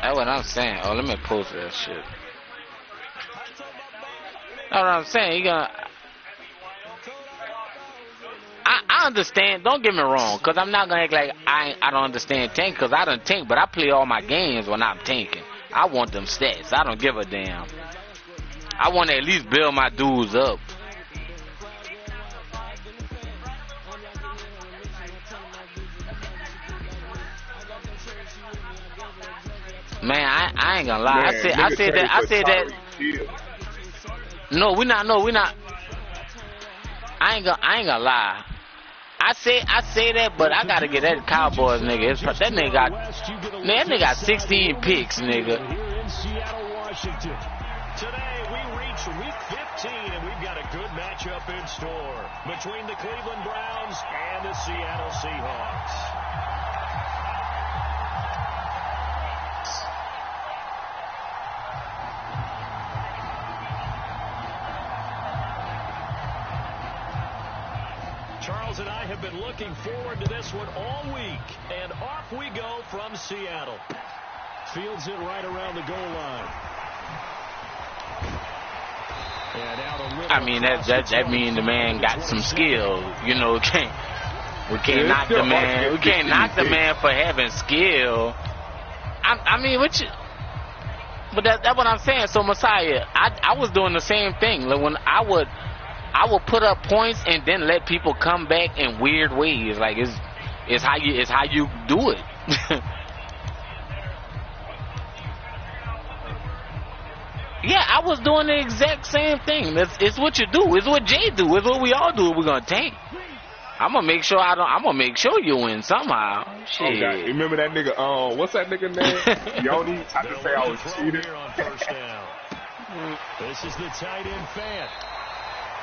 That's what I'm saying. Oh, let me post that shit. That's what I'm saying. You gonna. I understand. Don't get me wrong, cause I'm not gonna act like I don't understand tank, cause I don't tank, but I play all my games when I'm tanking. I want them stats. I don't give a damn. I want to at least build my dudes up. Man, I ain't gonna lie. Man, I said that. No, we not. I ain't gonna lie. I say that, but I gotta get that Cowboys nigga. That nigga got 16 picks, nigga. Today we reach week 15, and we've got a good matchup in store between the Cleveland Browns and the Seattle Seahawks. Charles and I have been looking forward to this one all week, and off we go from Seattle. Fields it right around the goal line. I mean, that mean the man got some skill. You know, we can't knock the man. We can't knock the man for having skill. I mean, but that's what I'm saying. So Messiah, I was doing the same thing. Like when I would put up points and then let people come back in weird ways. Like it's how you do it. Yeah, I was doing the exact same thing. It's what you do. It's what Jay do. It's what we all do. We're gonna tank. I'm gonna make sure you win somehow. Shit. Okay. Remember that nigga? What's that nigga name? Yoni. I just say I was cheating. This is the tight end fan.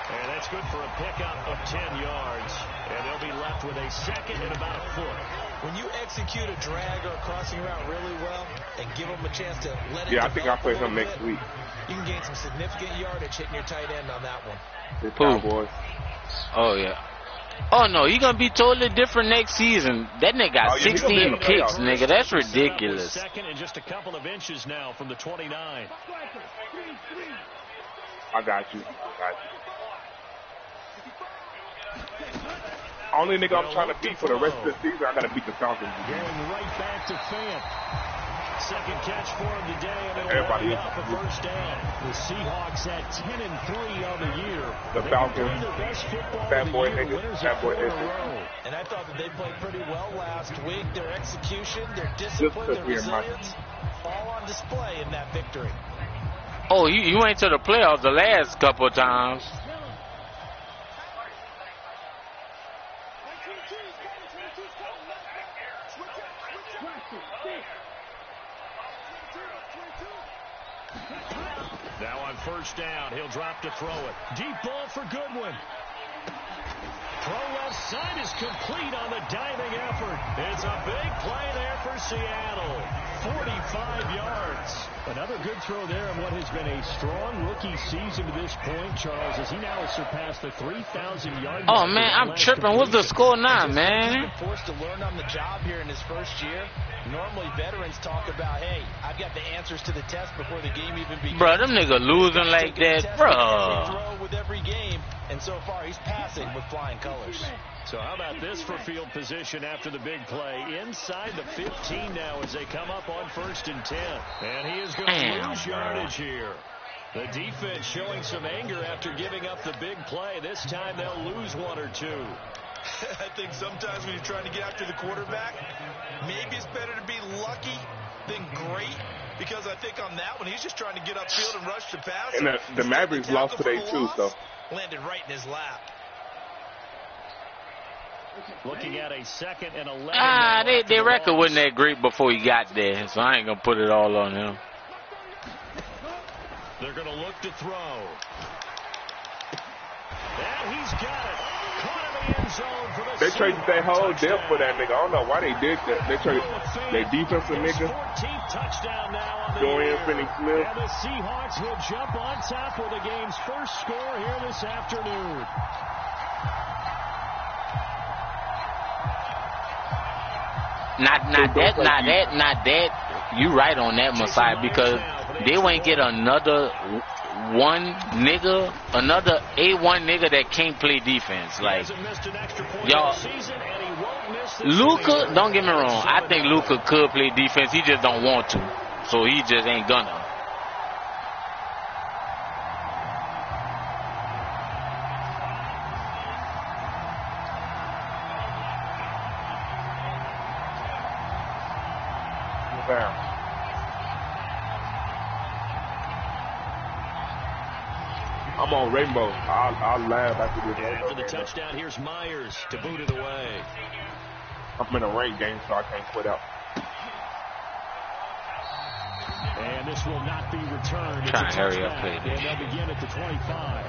And that's good for a pickup of 10 yards. And they'll be left with a second and about a foot. When you execute a drag or a crossing route really well and give them a chance to let it I think I'll play him next week. You can gain some significant yardage hitting your tight end on that one. The Cowboys. Oh, yeah. Oh, no, he's going to be totally different next season. That nigga got 16 picks, nigga. That's ridiculous. Second and just a couple of inches now from the 29. I got you. Only nigga I'm trying to beat for the rest of the season, I gotta beat the Falcons. Going right back to Fant. Second catch for him today, and everybody is off a first down. The Seahawks at 10-3 on the year. The Falcons, bad boy niggas, bad boy niggas. And I thought that they played pretty well last week. Their execution, their discipline, their resilience, all on display in that victory. Oh, you went to the playoffs the last couple of times. Now on first down, he'll drop to throw it. Deep ball for Goodwin. Throw left side is complete on the diving effort. It's a big play there for Seattle. 45 yards. Another good throw there in what has been a strong rookie season to this point, Charles, as he now has surpassed the 3,000-yard mark. Oh, man, I'm tripping. What's the score now, man? He's been forced to learn on the job here in his first year. Normally, veterans talk about, hey, I've got the answers to the test before the game even begins. Bro, them niggas losing like that, bro. With every game, and so far he's passing with flying colors. So how about this for field position after the big play? Inside the 15 now as they come up on 1st and 10. And he is going to lose yardage here. The defense showing some anger after giving up the big play. This time they'll lose one or two. I think sometimes when you're trying to get after the quarterback, maybe it's better to be lucky than great. Because I think on that one, he's just trying to get upfield and rush the pass. And the Mavericks lost today too, so. Landed right in his lap. Looking at a 2nd and 11. Their record wasn't that great before he got there, so I ain't gonna put it all on him. They're gonna look to throw. And he's got it. Caught in the end zone for the They traded their whole depth for that nigga. I don't know why they did that. They traded their defensive nigga. 14th touchdown now on the Dorian Finney-Smith. And the Seahawks will jump on top with the game's first score here this afternoon. Not that. You right on that, Messiah, because they won't get another another A1 nigga that can't play defense. Like, y'all, Luka, don't get me wrong, I think Luka could play defense. He just don't want to, so he just ain't gonna. I'm on Rainbow. I'll laugh after this. After the touchdown, here's Myers to boot it away. I'm in a ranked game, so I can't quit out. And this will not be returned. Trying to hurry up, play. And they'll begin at the 25.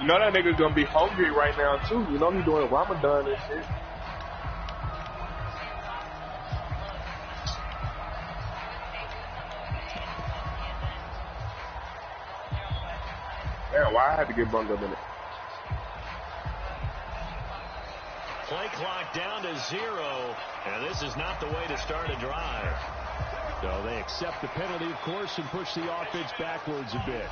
You know that nigga's gonna be hungry right now too. You know he doing Ramadan and shit. Damn, why I had to get bundled in it? Play clock down to 0, and this is not the way to start a drive. So they accept the penalty, of course, and push the offense backwards a bit.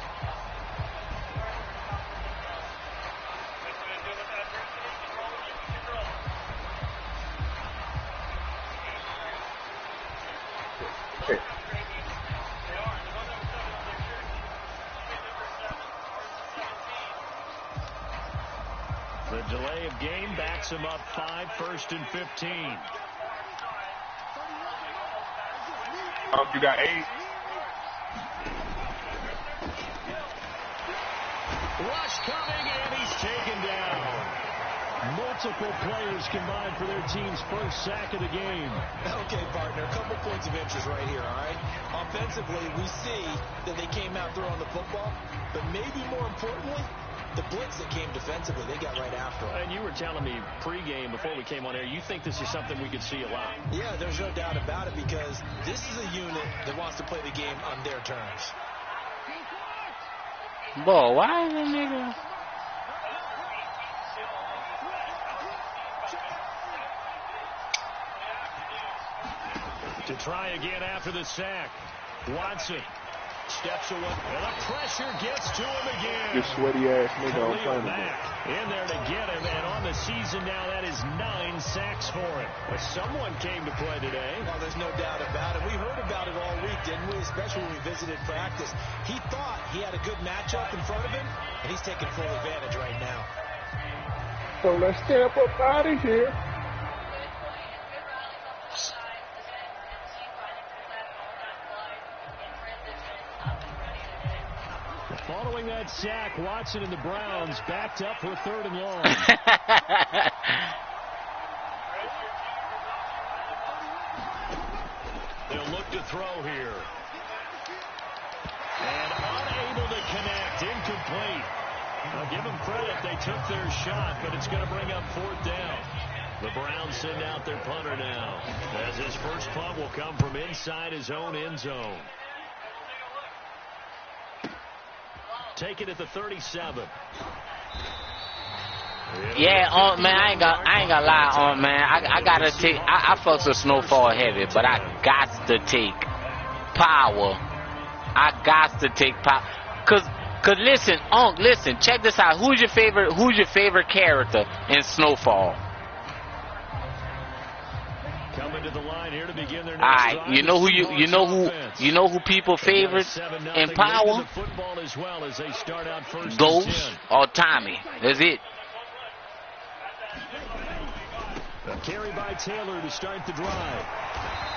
The delay of game backs him up 5, 1st and 15. You got 8. Rush coming, and he's taken down. Multiple players combined for their team's first sack of the game. Okay, partner, a couple points of interest right here, all right? Offensively, we see that they came out throwing the football, but maybe more importantly, the blitz that came defensively, they got right after it. And you were telling me pregame before we came on air, you think this is something we could see a lot. Yeah, there's no doubt about it, because this is a unit that wants to play the game on their terms. Boy, why is that nigga? To try again after the sack. Watson steps away, and the pressure gets to him again. This sweaty ass nigga on Khalil Mack in there to get him, and on the season now, that is 9 sacks for him. But someone came to play today. Well, there's no doubt about it. We heard about it all week, didn't we? Especially when we visited practice. He thought he had a good matchup in front of him, and he's taking full advantage right now. So let's step up out of here. Following that sack, Watson and the Browns backed up for 3rd and long. They'll look to throw here. And unable to connect, incomplete. I'll give them credit, they took their shot, but it's going to bring up 4th down. The Browns send out their punter now, as his first punt will come from inside his own end zone. Take it at the 37. Yeah, man, I ain't gonna lie, man. I gotta take. I fucks with Snowfall heavy, but I got to take Power. I got to take Power, cause listen, listen. Check this out. Who's your favorite character in Snowfall? Coming to the line here to begin their next Alright, drive. you know who people favorite in Power? Ghost or Tommy. That's it. A carry by Taylor to start the drive.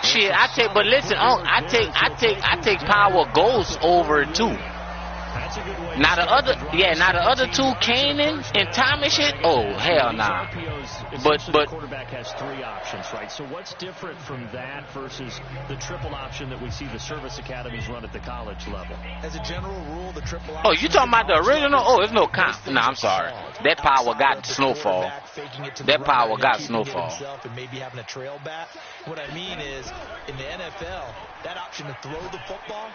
Shit, but listen, I take Power Ghost over it too. That's a good way. Now the other two, Kanan and Tommy shit. Oh hell nah. the quarterback has 3 options, right? So what's different from that versus the triple option that we see the service academies run at the college level? As a general rule, the triple option. Oh, you talking about the original? Oh, it's no comp. No, I'm sorry. That power got Snowfall. That power got Snowfall. And maybe having a trail back. What I mean is, in the NFL, that option to throw the football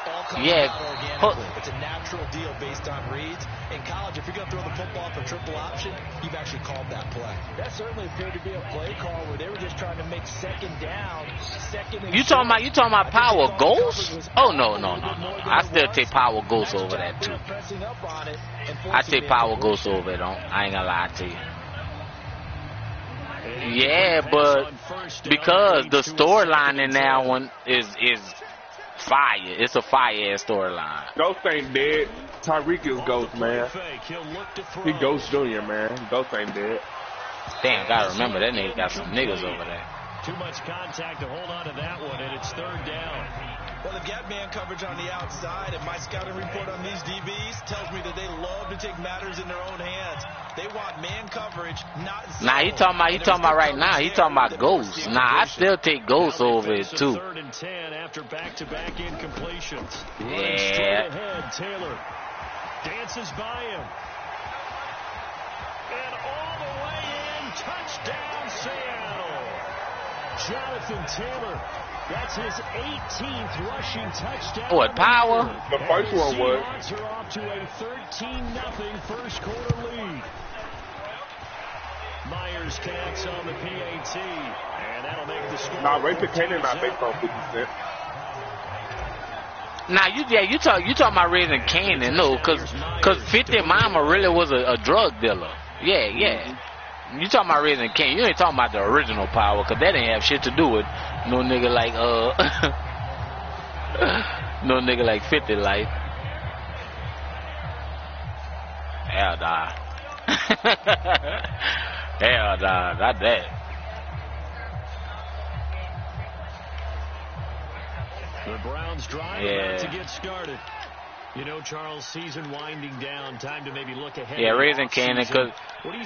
all comes out organically. It's a natural deal based on reads. In college, if you're going to throw the football for triple option, you've actually called that play. That certainly appeared to be a play call where they were just trying to make second down, You talking about power ghost? Oh, no. I still take power ghost over that, too. I take power ghost over it. I ain't going to lie to you. Yeah, but because the storyline in that one is fire. It's a fire-ass storyline. Ghost ain't dead. Tyreek is Ghost, man. He Ghost Jr., man. Ghost ain't dead. Damn, gotta remember that nigga got some niggas over there. Too much contact to hold on to that one, and it's 3rd down. Well, they've got man coverage on the outside, and my scouting report on these DBs tells me that they love to take matters in their own hands. They want man coverage, not zone. Nah, he talking about right now. He talking about Ghost. Nah, I still take Ghost over it too. 3rd and 10 after back-to-back incompletions. Yeah. Straight ahead, Taylor dances by him. And all the way in, touchdown Seattle. Jonathan Taylor. That's his 18th rushing touchdown. What, power? The first one was. Seahawks are off to a 13-0 first quarter lead. Myers connects on the PAT, and that'll make the score. Nah, Ray Cannon not based on 50 Cent. Nah, you talking about raising Cannon? No, cause 50 Mama really was a drug dealer. Yeah. You talking about raising Cannon? You ain't talking about the original power, cause that didn't have shit to do with no nigga like no nigga like 50 like. Hell nah. Hell nah, not that. The Browns drive about to get started. You know, Charles, season winding down, time to maybe look ahead. Yeah, raising Cannon, cause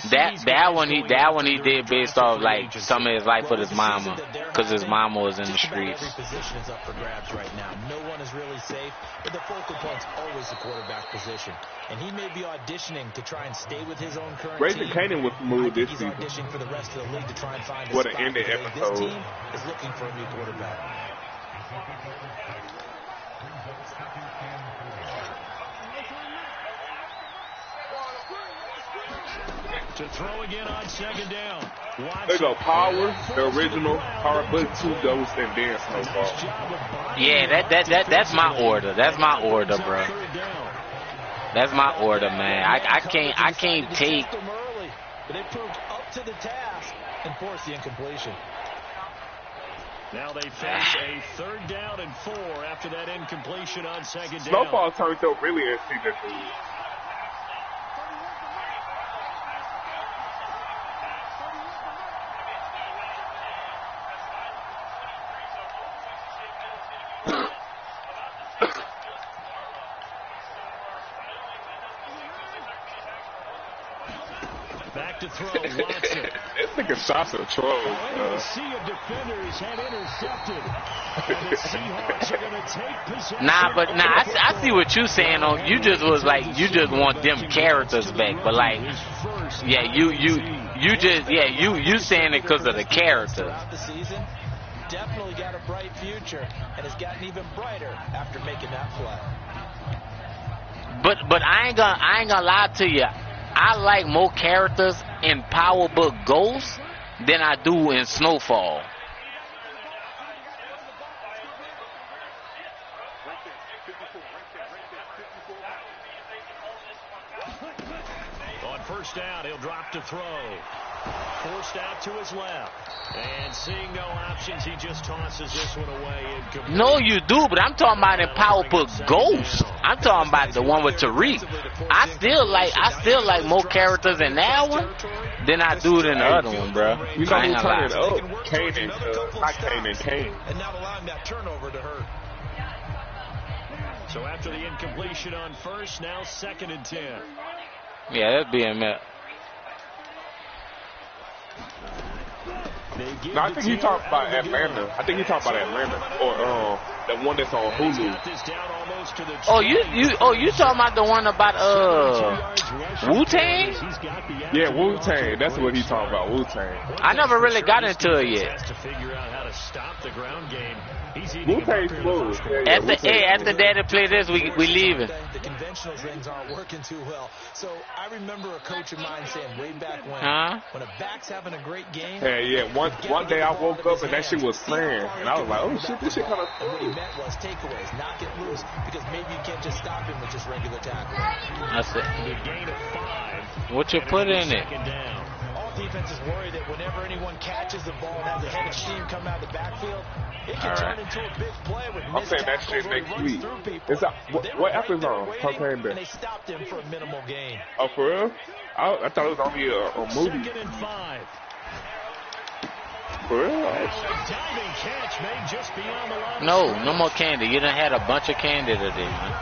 that one he did based off like some of his life with his mama, cause his mama was in the streets. Every position is up for grabs right now. No one is really safe, but the focal point's always the quarterback position, and he may be auditioning to try and stay with his own current Raising team. Cannon was smooth this season. He's auditioning for the rest of the league to try and find what a an ending spot. episode. This team is looking for a new quarterback. To throw again on 2nd down. There go Power, the original, Power Book 2 Ghost, and then Snowfall. Yeah, that's my order. That's my order, bro. That's my order, man. I can't take. But they proved up to the task and forced the incompletion. Now they face a 3rd down and 4 after that incompletion on 2nd down. Snowfall turned so really interesting. Back to throw, Watson. This nigga shots are trolls. A sea of defenders have intercepted. And the Seahawks are going to take possession. I see what you saying. On you just was like you just want them characters back, but like you saying it because of the characters. Throughout the season, definitely got a bright future, and has gotten even brighter after making that play. But I ain't gonna lie to you. I like more characters in Power Book Ghost than I do in Snowfall. On 1st down, he'll drop to throw. Forced out to his left. And seeing no options, he just tosses this one away. No, you do, but I'm talking about in Power Book Ghost. I'm talking about the one with Tariq. I still like more characters in that one than I do in the other one, bro. You know who turned it up? Kane, not Kane. And not allowing that turnover to hurt. So after the incompletion on 1st, now 2nd and 10. Yeah, that'd be a mess. No, I think he talked about Atlanta. I think he talked about Atlanta or the one that's on Hulu. Oh, you talking about the one about Wu-Tang? Yeah, Wu-Tang. That's what he talking about. Wu-Tang. I never really got into it yet. Wu-Tang smooth. After Daddy play this, we leaving. The conventional things aren't working too well. So I remember a coach of mine saying way back when a back's having a great game. Yeah. One day I woke up and that shit was slaying, and I was like, oh shit, this shit kind of. What he meant was takeaways, not get loose, because maybe you can't just stop him with just regular tackling. That's it. What you put in it? All defenses worry that whenever anyone catches the ball and has a head of steam come out of the backfield, it can turn into a big play with I'm saying that shit next week. It's what app is on? Cocaine Bear. And they stopped him for a minimal gain. Oh, for real? I thought it was only a movie. 2nd and 5. For real? Diving catch made just beyond the line. No more candy. You done had a bunch of candy today, man.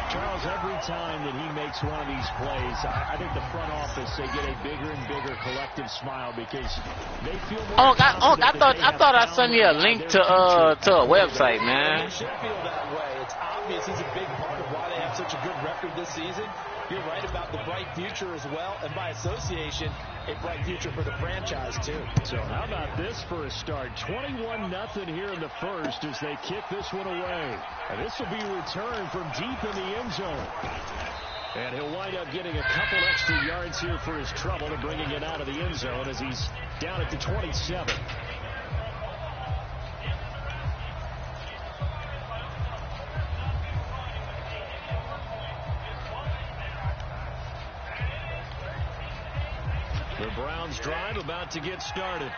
Charles, every time that he makes one of these plays, I think the front office, they get a bigger and bigger collective smile because they feel more I thought I sent you a link to a website, man. It should feel that way. It's obvious he's a big part of why they have such a good record this season. You're right about the bright future as well, and by association, a bright future for the franchise too. So how about this for a start? 21-0 here in the first as they kick this one away. And this will be returned from deep in the end zone. And he'll wind up getting a couple extra yards here for his trouble and bringing it out of the end zone as he's down at the 27. The Browns drive about to get started.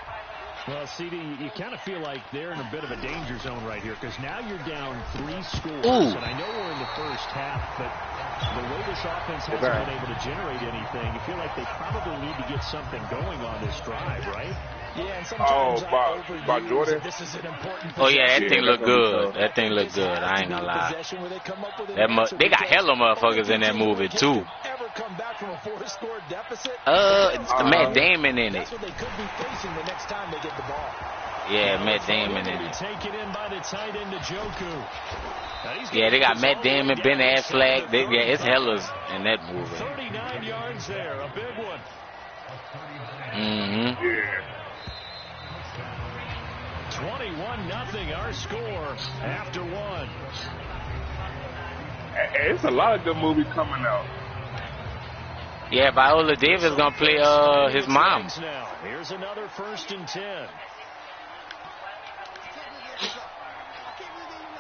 Well, CD, you kind of feel like they're in a bit of a danger zone right here because now you're down 3 scores. Ooh. And I know we're in the first half, but the way this offense hasn't been able to generate anything, you feel like they probably need to get something going on this drive, right? Yeah, and sometimes by Jordan. This is an important That thing look good. That thing look good. I ain't gonna lie. They got hella motherfuckers in that movie too. Come back from a 4-score deficit. Matt Damon in it. That's what they could be facing the next time they get the ball. Yeah, Matt Damon in it. Taken in by the tight end Njoku. Yeah, they got Matt Damon, Ben Affleck. It's hellas in that movie. 39 yards there, a big one. Mm-hmm. Yeah. 21-0 our score after 1. It's a lot of good movies coming out. Yeah, Viola Davis gonna play his mom. Now. Here's another 1st and 10.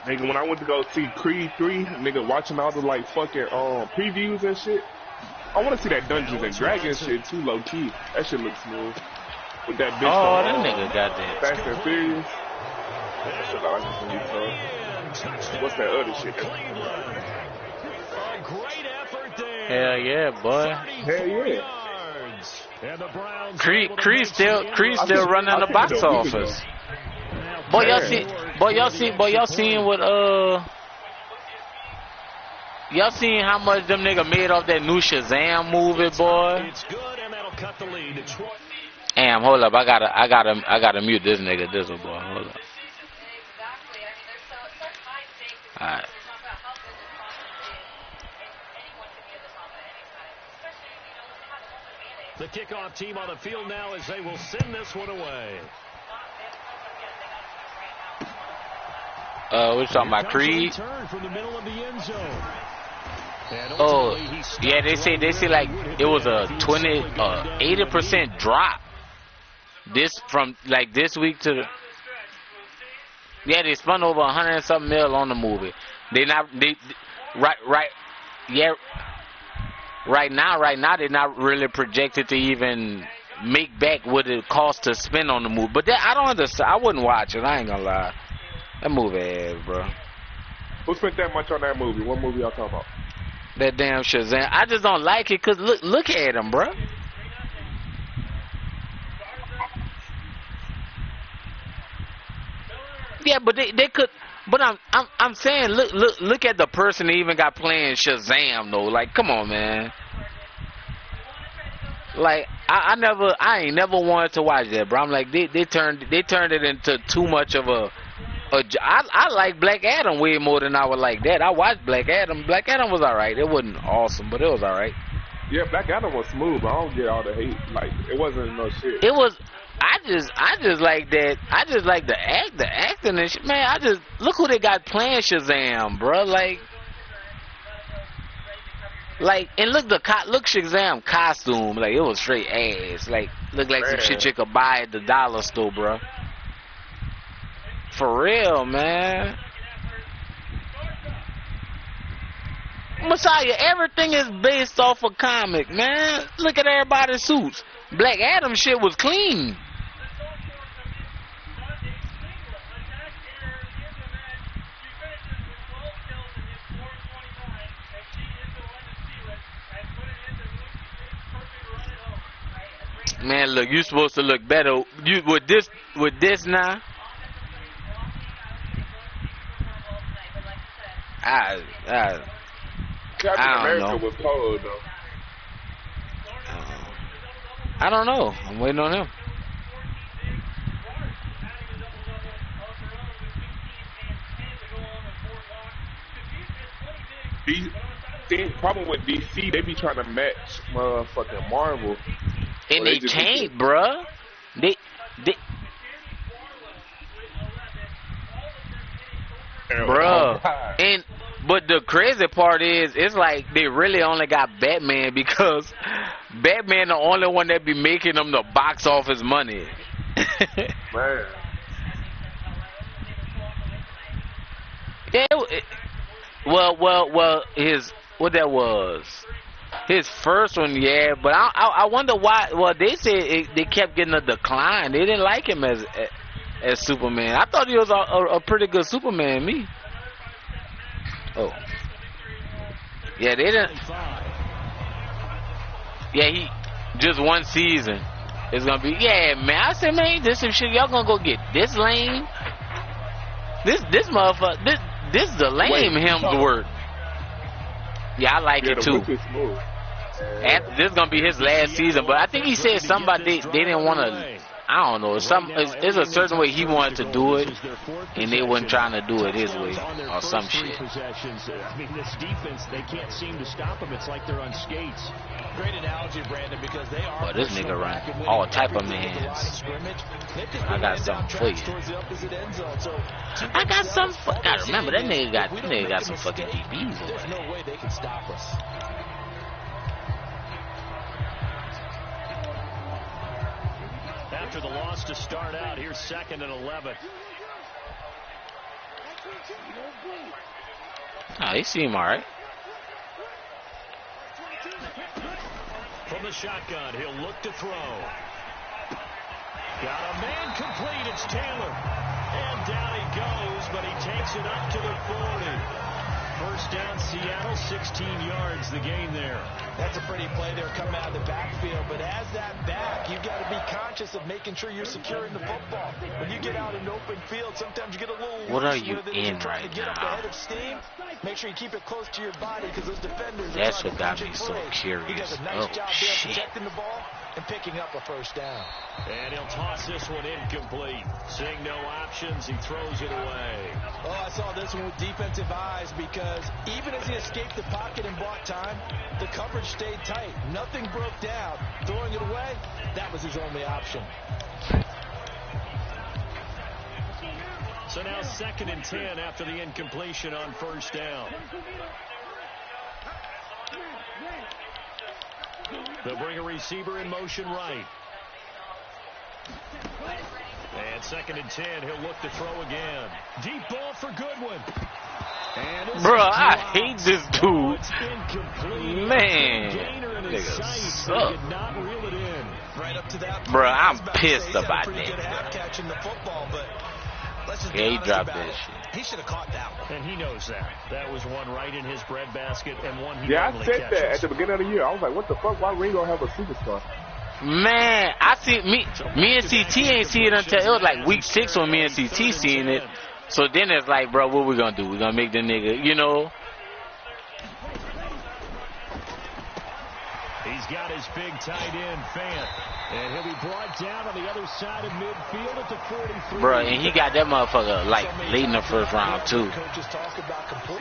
Nigga, when I went to go see Creed 3, nigga, watching all the like fucking previews and shit, I want to see that Dungeons and Dragons shit too, low key. That shit looks smooth. With that bitch. Oh, that nigga got that. Fast and Furious. That shit I like to see, what's that other shit? A great effort there. Hell yeah, boy. Hell yeah. And the Browns Creed still running the box office. Boy, y'all seen what y'all seen how much them nigga made off that new Shazam movie, boy? It's good, and that'll cut the lead. Damn, hold up, I gotta mute this nigga, this one, boy. Hold up. Alright. The kickoff team on the field now as they will send this one away. We're talking about Creed. From the middle of the end zone. Oh, yeah, they say like it was a 80% drop. This week to the. Yeah, they spent over 100 and something mil on the movie. Right now they're not really projected to even make back what it costs to spend on the movie. But I don't understand. I wouldn't watch it. I ain't gonna lie. That movie ass, bro. Who spent that much on that movie? What movie y'all talking about? That damn Shazam. I just don't like it because look at him, bro. Yeah, but they could. But I'm saying look at the person that even got playing Shazam though. Like, come on, man. Like I ain't never wanted to watch that, bro. I'm like they turned it into too much of a. I like Black Adam way more than I would like that. I watched Black Adam. Black Adam was alright. It wasn't awesome, but it was alright. Yeah, Black Adam was smooth, but I don't get all the hate. Like it wasn't no shit. It was. I just like that. I just like the acting and shit. Man, I just look who they got playing Shazam, bro. Like, and look Shazam costume. Like it was straight ass. Like looked like some shit you could buy at the dollar store, bro. For real, man. Messiah, everything is based off a comic, man. Look at everybody's suits. Black Adam shit was clean. Man, look, you supposed to look better. You with this now. Captain America was cold though. I don't know. I'm waiting on him. The problem with DC, they be trying to match motherfucking Marvel. And they can't, bruh. They bruh. But the crazy part is, it's like they really only got Batman because Batman the only one that be making them the box office money. Man. Yeah, well, his first one, yeah, but I wonder why. Well, they said they kept getting a decline. They didn't like him as Superman. I thought he was a pretty good Superman. Me. Oh. Yeah, they didn't. Yeah, he just one season. It's gonna be. Yeah, man. I said, man, this some shit. Y'all gonna go get this lame. This motherfucker. This the lame Hemsworth. Yeah, I like it too. This is gonna be his last season, but I think he said somebody they didn't want to. I don't know. It's a certain way he wanted to do it, and they weren't trying to do it his way or some shit. I mean, this defense, they can't seem to stop them. It's like they're on skates. Great analogy, Brandon, because they are. But this nigga run all type of mans. I got something for you. I got something for. Gotta remember that nigga got some fucking DBs. There's no way they can stop us. After the loss to start out, here's 2nd and 11. Oh, he seemed all right. From the shotgun, he'll look to throw. Got a man complete. It's Taylor. And down he goes, but he takes it up to the 40. First down, Seattle, 16 yards, the gain there. That's a pretty play there coming out of the backfield, but as that back, you've got to be conscious of making sure you're securing the football. When you get out in open field, sometimes you get a little what are you in trying right to get now? Up ahead of steam. Make sure you keep it close to your body because those defenders That's are what got me so curious. He does a nice job there protecting the ball and picking up a first down. And he'll toss this one incomplete. Seeing no options, he throws it away. Oh, I saw this one with defensive eyes because even as he escaped the pocket and bought time, the coverage stayed tight. Nothing broke down. Throwing it away, that was his only option. So now 2nd and 10 after the incompletion on first down. They'll bring a receiver in motion right. And 2nd and 10, he'll look to throw again. Deep ball for Goodwin. Bro, I hate this dude. Man, nigga suck. Right up to that bro, I'm pissed about that. Yeah, he dropped that shit. He should have caught that one. And he knows that. That was one right in his breadbasket and one he I normally said catches. that at the beginning of the year. I was like, what the fuck? Why Ringo have a superstar? Man, I see me and CT ain't see it until it was like week 6 when me and CT seen it. So then it's like, bro, what we gonna do? We gonna make the nigga, you know? He's got his big tight end, Fant. And he'll be brought down on the other side of midfield at the 43. Bro, and he got that motherfucker, like, late in the first round, too.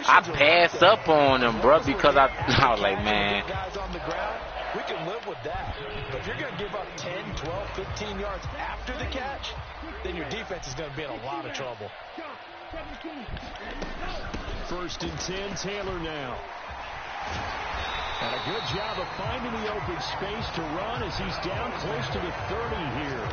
I passed up on him, bro, because I was like, man. We can live with that. But if you're going to give up 10, 12, 15 yards after the catch, then your defense is going to be in a lot of trouble. 1st and 10, Taylor now. And a good job of finding the open space to run as he's down close to the 30 here.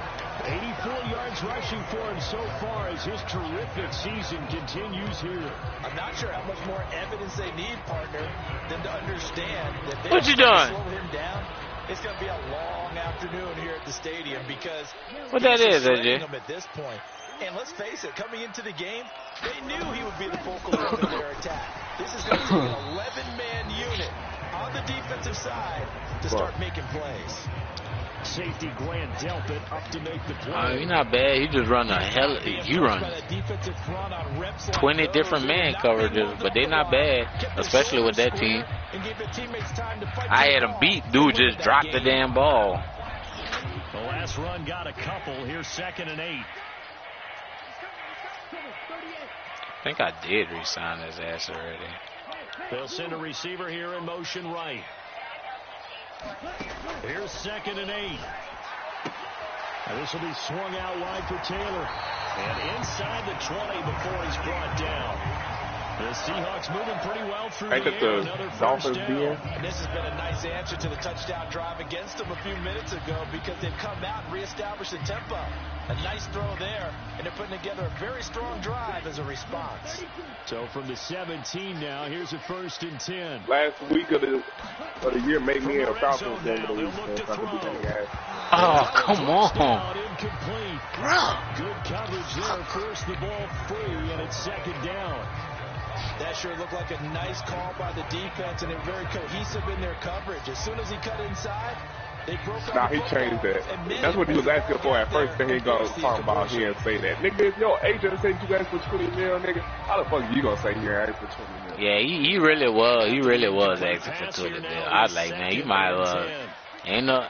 84 yards rushing for him so far as his terrific season continues here. I'm not sure how much more evidence they need, partner, than to understand that they what you doing? Slow him down. It's going to be a long afternoon here at the stadium because what that is, AJ? At this point. And let's face it, coming into the game, they knew he would be the focal point of their attack. This is going to take an 11-man unit on the defensive side to start making plays. Safety Grant Delpit up to make the play. He's not bad. He just run you run 20 different man coverages, but they're not bad, especially with that team. I had him beat. Dude just dropped the damn ball. The last run got a couple. Here's 2nd and 8. I think I did re-sign his ass already. They'll send a receiver here in motion right. Here's 2nd and 8. And this will be swung out wide for Taylor. And inside the 20 before he's brought down. The Seahawks moving pretty well through the air. Another first down. And this has been a nice answer to the touchdown drive against them a few minutes ago because they've come out and reestablished the tempo. A nice throw there, and they're putting together a very strong drive as a response. So from the 17 now, here's a 1st and 10. Last week of the year made me a Falcons game of the week. Oh, come on. Incomplete. Bro. Good coverage there. Force the ball free, and it's 2nd down. That sure looked like a nice call by the defense, and they're very cohesive in their coverage. As soon as he cut inside, they broke up. Nah, he changed that. That's what he was asking for at first. Then he goes talk about here and say that. Nigga, if your agent said you asked for 20 mil, nigga, how the fuck you gonna say you asked for 20 mil? Yeah, he really was. He really was asking for 20 mil. I was like, man, you might as well.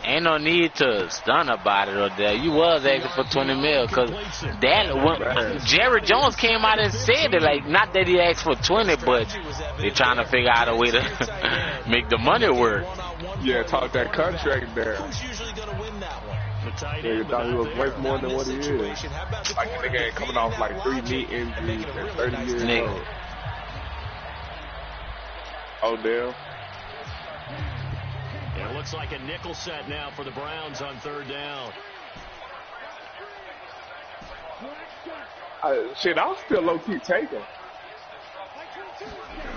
Ain't no need to stun about it or that. You was asking for 20 mil because Jerry Jones came out and said it. Like, not that he asked for 20, but they're trying to figure out a way to make the money work. Yeah, talk that contract there. Who's usually going to win that one? Nigga thought he was worth more than what he is. Like, the nigga ain't coming off like 3 knee injuries at 30 years old. Odell. It looks like a nickel set now for the Browns on 3rd down. Shit, I'll still low-key take him.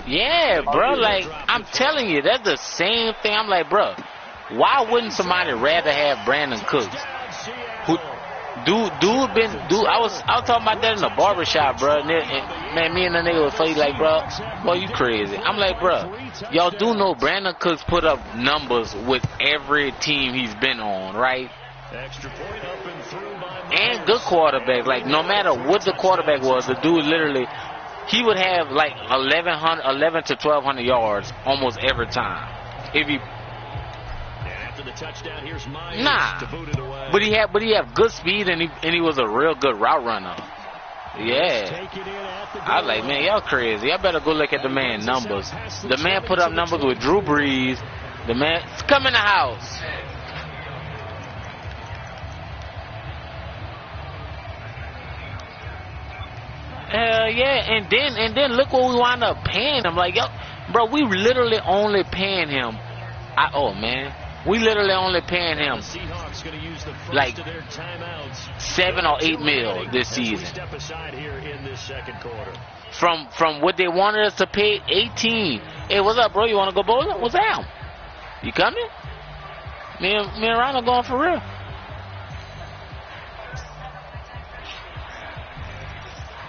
Yeah, bro, like, I'm telling you, that's the same thing. I'm like, bro, why wouldn't somebody rather have Brandon Cooks? I was talking about that in the barbershop, bro. And man, me and the nigga was like, bro, you crazy. I'm like, bro, y'all do know Brandon Cooks put up numbers with every team he's been on, right? Extra point up and through by and good quarterback. Like, no matter what the quarterback was, the dude literally, he would have like 11 to 1,200 yards almost every time. If he the touchdown, here's Myers to boot it away. But he have good speed and he was a real good route runner. Yeah. I was like, man, y'all crazy. Y'all better go look at the man numbers. The man put up numbers with Drew Brees. The man come in the house. Hell yeah. And then look what we wound up paying him. Like, yo, bro, we literally only paying him. We literally only paying him like 7 or 8 mil this season. From what they wanted us to pay, 18. Hey, what's up, bro? You want to go bowling? What's up? You coming? Me and Ron are going for real.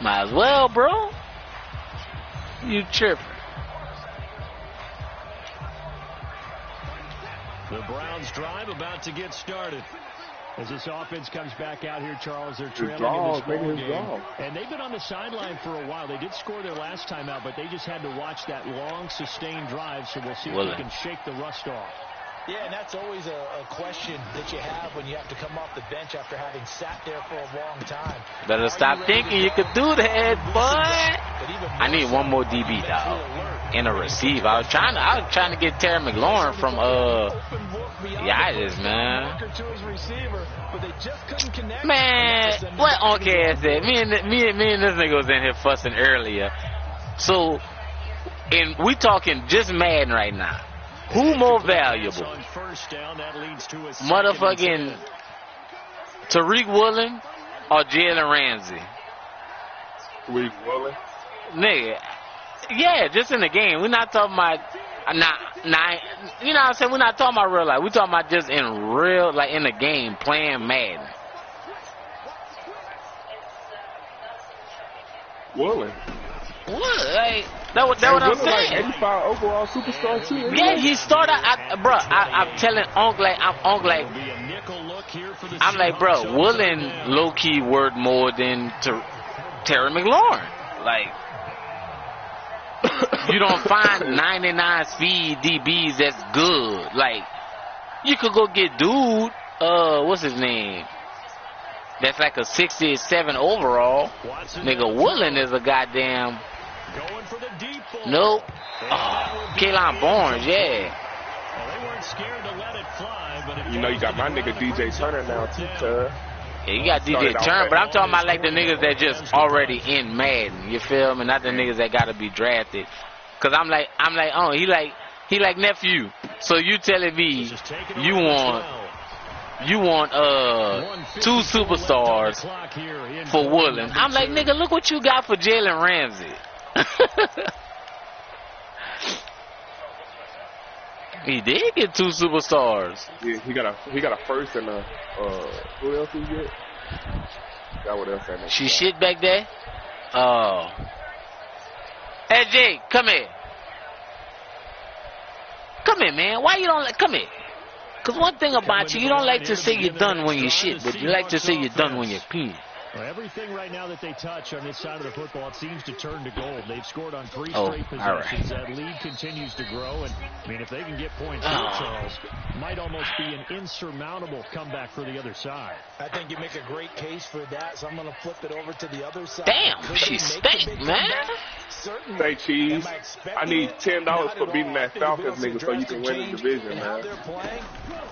Might as well, bro. You tripping. The Browns drive about to get started. As this offense comes back out here, Charles, they're trailing in this ball game. And they've been on the sideline for a while. They did score their last time out, but they just had to watch that long, sustained drive, so we'll see if they can shake the rust off. Yeah, and that's always a question that you have when you have to come off the bench after having sat there for a long time. Better stop thinking you could do that, boy. I need one more DB, dog, and a receiver. I was trying to get Terry McLaurin from Yates, man. Man, what Uncle ass said? Me and this nigga was in here fussing earlier. So, and we talking just Madden right now. Who more valuable? Motherfucking Tariq Woolen or Jalen Ramsey? Tariq Woolen? Nigga. Yeah, just in the game. We're not talking about you know what I'm saying? We're not talking about real life. We're talking about just in real, like in the game, playing Madden. Woolen. What? Like, that what I'm saying. Like 85 overall superstar too. Yeah, he started. I'm telling Uncle, I'm like, bro, Woolen low key worth more than Terry McLaurin. Like, you don't find 99 speed DBs that's good. Like, you could go get dude. What's his name? That's like a 67 overall. Nigga, Woolen is a goddamn. Going for the deep ball. Nope. Oh, Kaylan Barnes, yeah. Well, they weren't scared to let it fly, but you know you got my nigga DJ Turner now too, cuz. Yeah, you got DJ Turner, but I'm talking about like the niggas that just already in Madden. You feel me? Not the niggas that gotta be drafted. Cause I'm like, oh, he like nephew. So you telling me you want 2 superstars for Woolen? I'm like, nigga, look what you got for Jalen Ramsey. He did get 2 superstars. Yeah, he got a first and a who else he get? Got what else? She shit back there. Oh. Hey Jake, come here. Come here, man. Why you don't like? Come here. Cause one thing about you don't like to say you're done when you shit, but you like to say you're done when you're clean. Well, everything right now that they touch on this side of the football, it seems to turn to gold. They've scored on 3 straight possessions. That lead continues to grow, and I mean, if they can get points here, Charles, might almost be an insurmountable comeback for the other side. I think you make a great case for that, so I'm going to flip it over to the other side. Damn, she stank, man. Say, Cheese, I need $10 for beating that Falcons nigga so you can win the division, man.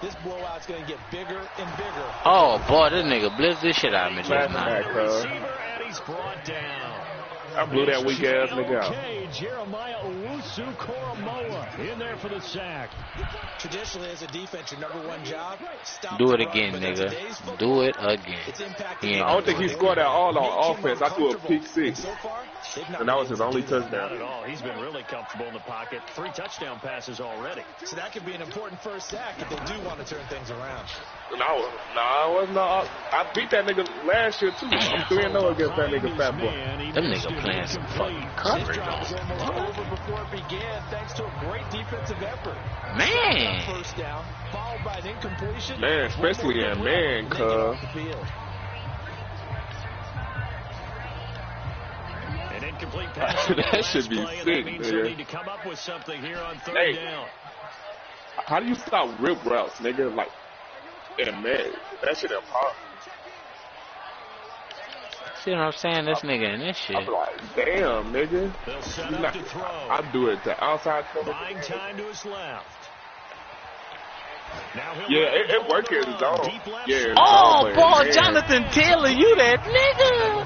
This blowout's going to get bigger and bigger. Oh, boy, this nigga blitzed this shit out of me just now. I blew that weak ass nigga out. Jeremiah Owusu-Koramoah in there for the sack. Traditionally, as a defense, your #1 job, stop. Do it again, nigga. Do it again. I don't think he scored at all on offense. I threw a pick 6. And that was his only touchdown. Not at all. He's been really comfortable in the pocket. 3 touchdown passes already. So that could be an important first sack if they do want to turn things around. No, I wasn't. I beat that nigga last year too. I'm 3-0 against that nigga Fat Boy. Them nigga playing some fucking coverage on. Over before it began, thanks to a great defensive effort. Man. First down, followed by an incompletion. Man, especially in man, cuz. An incomplete pass. That should be sick, man. Need to come up with something here on 3rd down. How do you stop rip routes, nigga? Like, and man, that shit impossible. See what I'm saying? This nigga in this shit. I'm like, damn, nigga. I do it to outside cover. Buying time to his left. Yeah, it worked in his zone. Yeah. Oh, Paul Jonathan Taylor, you that nigga.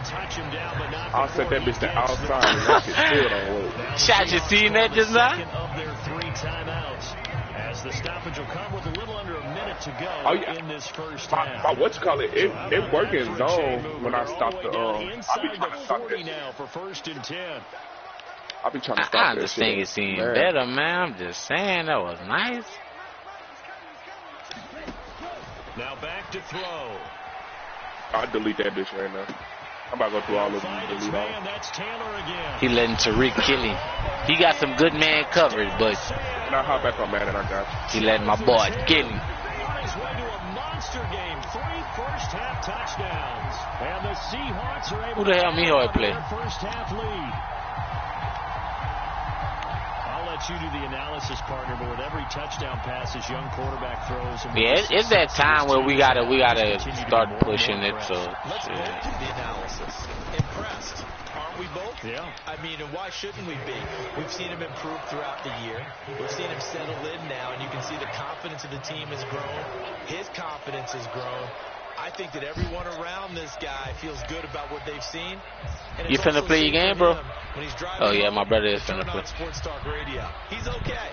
I'll set that bitch to outside and that shit still don't work. Shot, you seen that just now? Of their 3 timeouts. As the stoppage will come with a little under a minute to go in this first half. It worked in zone when I stopped the I be trying to stop that now for 1st and 10. I be trying to stop that shit. I just think it seemed better, man. I'm just saying that was nice. Now back to throw. I'll delete that bitch right now. I'm about to go through all of them. That's Taylor again. He letting Tariq kill him. He got some good man coverage, but now hop back on, man, and I got you. He letting my boy kill him. monster game. 3 first-half touchdowns. And the Seahawks are able Who the hell Mihoy play? their first-half lead. I'll let you do the analysis, partner, but with every touchdown pass this young quarterback throws. Yeah, it's that time where we gotta start pushing it. So let's both do the analysis. Impressed, aren't we both? Yeah. I mean, and why shouldn't we be? We've seen him improve throughout the year. We've seen him settle in now, and you can see the confidence of the team has grown. His confidence has grown. I think that everyone around this guy feels good about what they've seen. And you finna play your game, bro? Oh yeah, my brother is finna play. Sports Talk Radio. He's okay.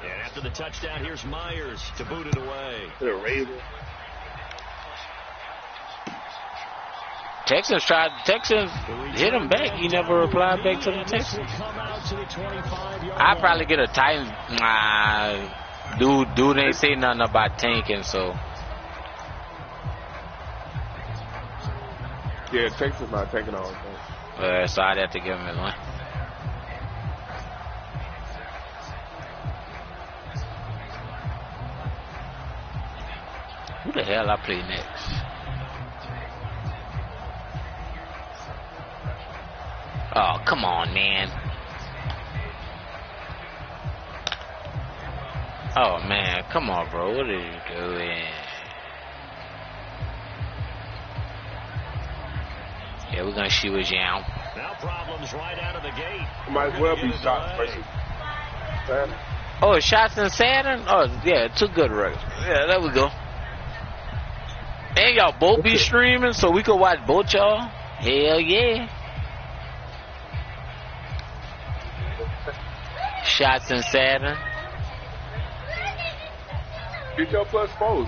And after the touchdown, here's Myers to boot it away. To the Ravens. Texans hit him back. He never replied back to the Texans. I'd probably get a Titans. Dude ain't say nothing about tanking, so. Yeah, Texas not taking all the So I'd have to give him his one. Who the hell I play next? Oh, come on, man. Oh, man. Come on, bro. What are you doing? Yeah, we're going to shoot with Young. Now problems right out of the gate. Might as well be shot versus Saturn. Oh, shots in Saturn? Oh, yeah, two good records. Yeah, there we go. And y'all both be streaming so we could watch both y'all? Hell yeah. Shots in Saturn. Get your plus fours.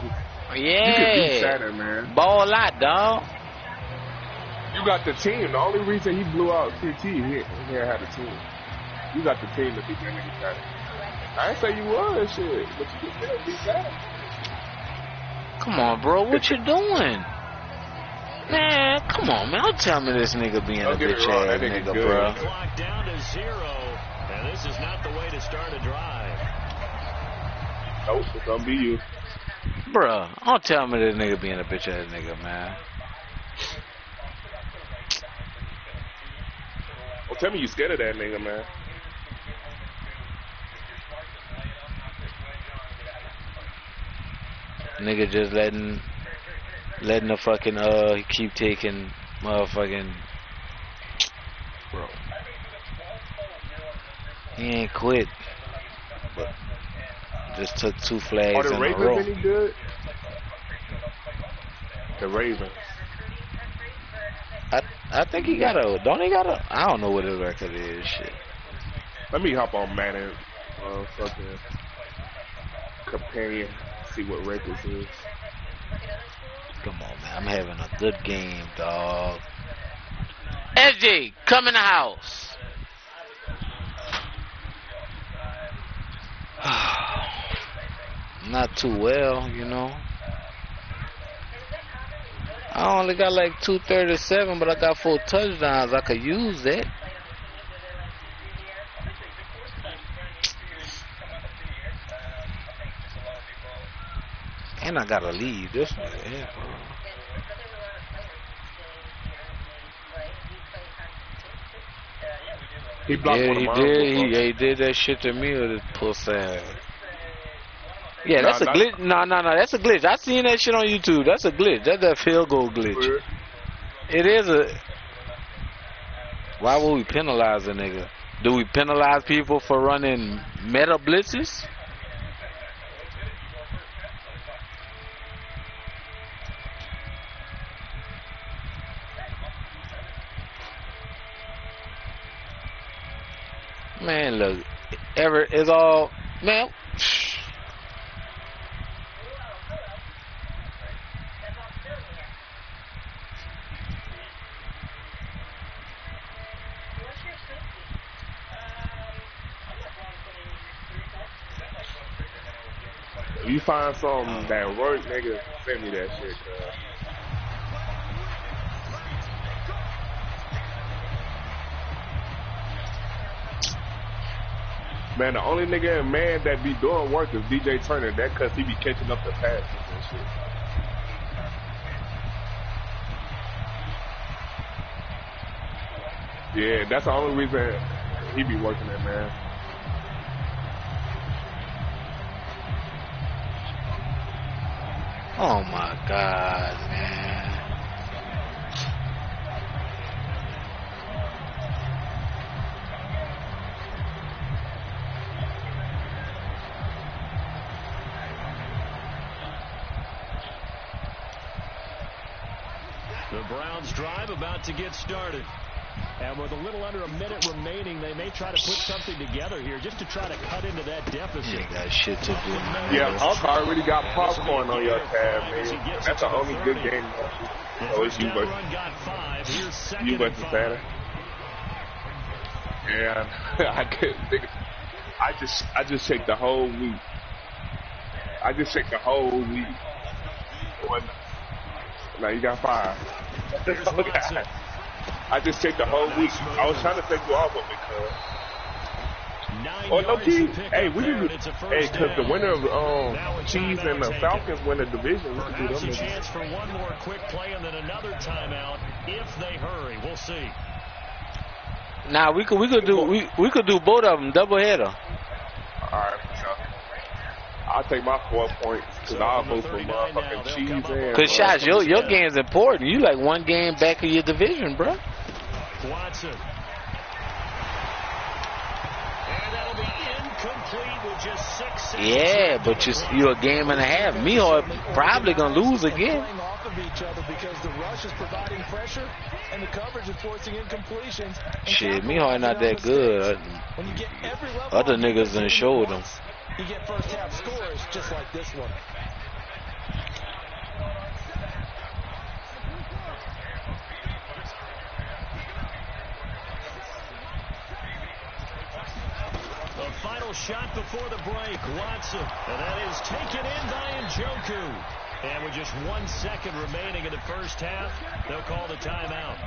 Yeah. You can beat Saturn, man. Ball out, dog. You got the team. The only reason he blew out CT, he had a team. You got the team to beat that nigga Saturn. I ain't say you was shit, but you can still beat Saturn. Come on, bro. What you doing? Man, come on, man. Don't tell me this nigga being a bitch ass nigga, bro. Clock down to 0. And this is not the way to start a drive. Nope, it's gonna be you. Bruh, don't tell me this nigga being a bitch ass nigga, man. Don't tell me you scared of that nigga, man. Nigga just letting the fucking keep taking motherfucking, bro. He ain't quit, but just took 2 flags Are the in Ravens a row. any good? The Ravens. I think he got a. Don't he got a? I don't know what his record is. Shit. Let me hop on Madden, fucking companion, see what records is. Come on, man. I'm having a good game, dog. SJ, come in the house. Not too well, you know. I only got like 237, but I got 4 touchdowns. I could use that. And I gotta leave this one. Yeah, bro. He blocked one of mine. He did that shit to me with his pussy ass. Yeah, that's a glitch. No, that's a glitch. I seen that shit on YouTube. That's a glitch. That's that field goal glitch. It is a. Why would we penalize a nigga? Do we penalize people for running meta blitzes? Man, look, it's all, man. If you find something that work, nigga, send me that shit, cuz. Man, the only nigga in man that be doing work is DJ Turner. That because he be catching up the passes and shit. Yeah, that's the only reason he be working it, man. Oh my God, man. The Browns drive about to get started. And with a little under a minute remaining, they may try to put something together here just to try to cut into that deficit. You got shit to do, man. Yeah, Uncle already got popcorn on your tab, man. That's the only good game. Oh, it's you versus Santa. Yeah, I just checked the whole week. Now you got 5. Okay. I just checked the whole week. I was trying to take you off of it, cuz. Oh, no key. Hey, we can do. Hey, cause the winner of Chiefs and the Falcons win the division. We can do them. A chance for one more quick play and then another timeout if they hurry. We'll see. Nah, we could do both of them, double header. All right, sure. I'll take my 4 points because I'll vote for motherfucking Chiefs and. Cause shots, your game's important. You like one game back of your division, bro. Watson. And that'll be incomplete with just 6 seconds. Yeah, but you're a game and a half. Miho probably gonna lose again. Off of each other because the rush is providing pressure and the coverage is forcing incompletions. Shit, Miho not that good. When you get every level other niggas done showed them. You get first half scores just like this one. The final shot before the break, Watson. And that is taken in by Njoku. And with just 1 second remaining in the first half, they'll call the timeout.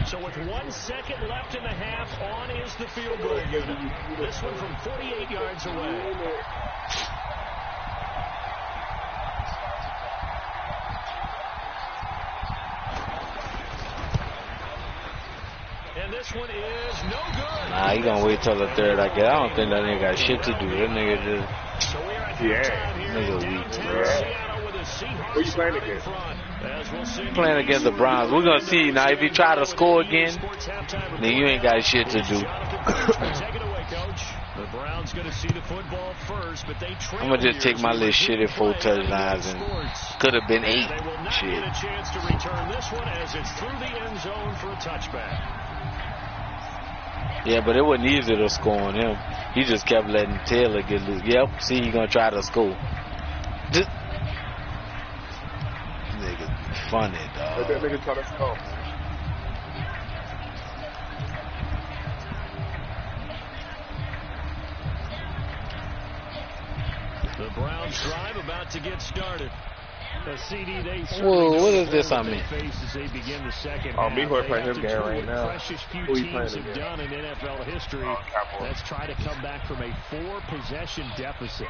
So with 1 second left in the half, on is the field goal unit. This one from 48 yards away. And this one is no good. Nah, he gonna wait till the third, I guess. I don't think that nigga got shit to do. That nigga just... Nigga weak, bro. Who you playing against? Playing against the Browns. We're gonna see now. If you try to score again, then you ain't got shit to do. The Browns gonna see the football first, but they I'm gonna just take my little shit at 4 touchdowns and could have been 8. They will not shit. get a chance to return this one as it's through the end zone for a touchback. Yeah, but it wasn't easy to score on him. He just kept letting Taylor get loose. Yep, see, he gonna try to score. Just, nigga, funny, dog. Let that nigga try to score. The Browns drive about to get started. Whoa, what is this on me? Miho playing his game right now. Who he playing against? Done in NFL history. Let's try to come back from a 4-possession deficit.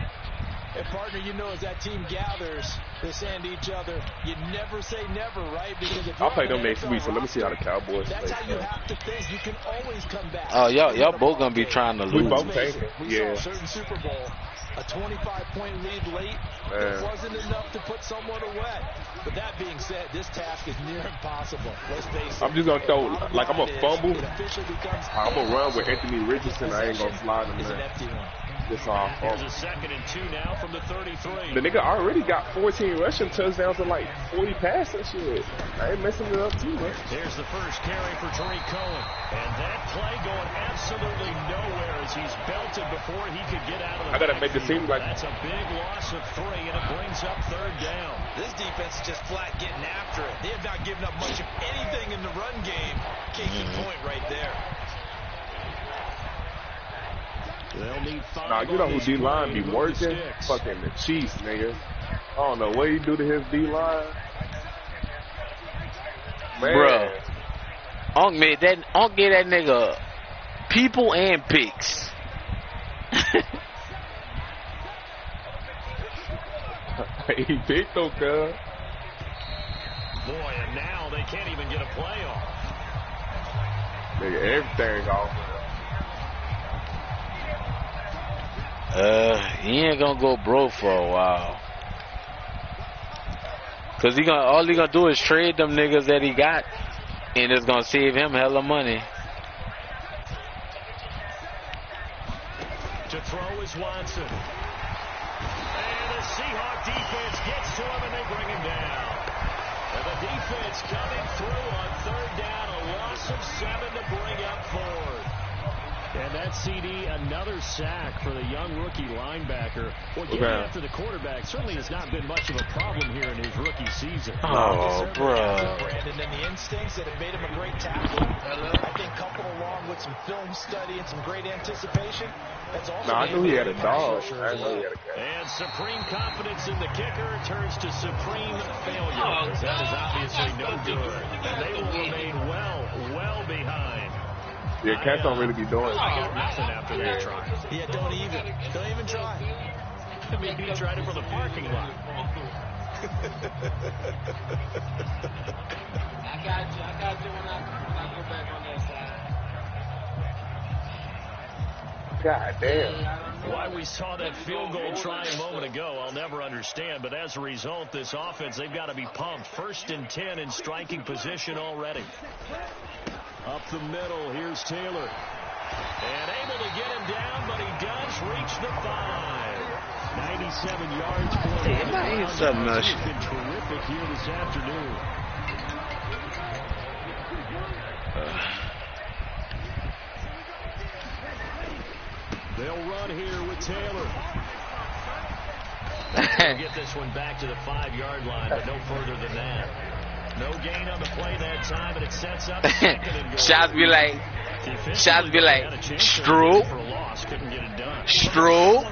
And partner, you know, as that team gathers, they say to each other, you never say never, right? Because if I'll play them next week, so let me see how the Cowboys that's play. How you have to think. You can always come back. Oh, y'all both gonna be trying to lose. We both tanking. We Yeah. saw a certain Super Bowl, a 25-point lead late. It wasn't enough to put someone away. But that being said, this task is near impossible. Let's face it. I'm just gonna throw, like I'm a fumble. I'm gonna run with Anthony Richardson. I ain't gonna slide him there. This all There's a 2nd and 2 now from the 33. The nigga already got 14 rushing touchdowns and like 40 passing shit. I ain't messing it up too much. Here's the first carry for Tariq Cohen. And that play going absolutely nowhere as he's belted before he could get out of the I gotta make it seem like that's a big loss of 3, and it brings up 3rd down. This defense is just flat getting after it. They have not given up much of anything in the run game. Case in point right there. They'll need 5. Nah, you know who D-line be working? Fucking the Chiefs, nigga. I don't know what he do to his D-line. Bro. Unc gave that nigga people and picks. He picked them, cuz. Boy, and now they can't even get a play off. Nigga, everything's off. He ain't gonna go broke for a while. Cause all he gonna do is trade them niggas that he got, and it's gonna save him hella money. To throw is Watson. And the Seahawk defense gets to him and they bring him down. And the defense coming through on third down, a loss of 7 to bring up Ford. And that CD, another sack for the young rookie linebacker. Well, getting after the quarterback certainly has not been much of a problem here in his rookie season. Oh, bro. Brandon, and the instincts that have made him a great tackler, I think coupled along with some film study and some great anticipation, that's also I knew he had a dog. And supreme confidence in the kicker turns to supreme failure. That is obviously no good. And they will remain well behind. Yeah, cats don't really be doing it. I got nothing after that try. Yeah, don't even try. Maybe he tried it for the parking lot. I got you when I go back on that side. God damn. Why we saw that field goal try a moment ago, I'll never understand. But as a result, this offense, they've got to be pumped. 1st and 10 in striking position already. Up the middle, here's Taylor. And able to get him down, but he does reach the 5. 97 yards for him. He's been terrific here this afternoon. They'll run here with Taylor. They'll get this one back to the 5-yard line, but no further than that. No gain on the play that time, and it sets up second and goal. Shots be like, Stroop. Stroop.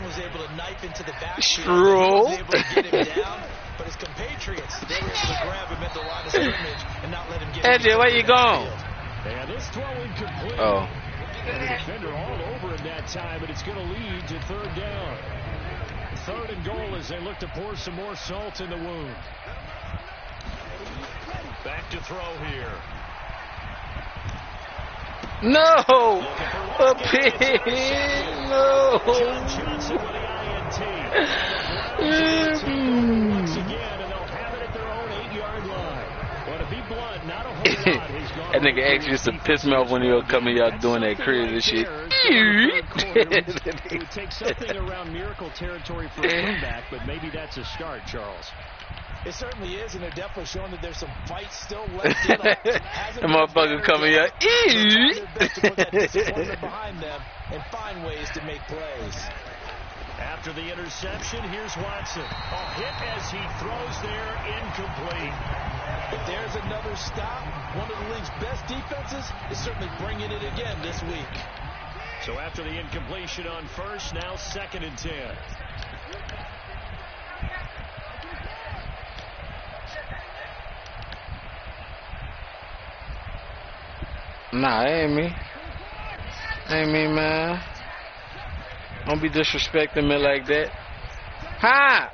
But his compatriots, they were able to grab him at the line of scrimmage and not let him get AJ, where you going? And this throw incomplete. Oh. And the defender all over him that time, but it's going to lead to 3rd down. 3rd and goal as they look to pour some more salt in the wound. Back to throw here. No! A pig! No! John Johnson with the INT. Once again, and they'll have it at their own 8-yard line. But to be blunt, not a whole lot. That nigga X used to piss me off when he would come in y'all doing that crazy shit. It would take something around miracle territory for a comeback, but maybe that's a start, Charles. It certainly is, and they're definitely showing that there's some fight still left in them. The motherfucker coming here. Behind them and find ways to make plays. After the interception, here's Watson. A hit as he throws there, incomplete. If there's another stop, one of the league's best defenses is certainly bringing it again this week. So after the incompletion on 1st, now 2nd and 10. Nah, ain't me. Ain't me, man. Don't be disrespecting me like that. Ha!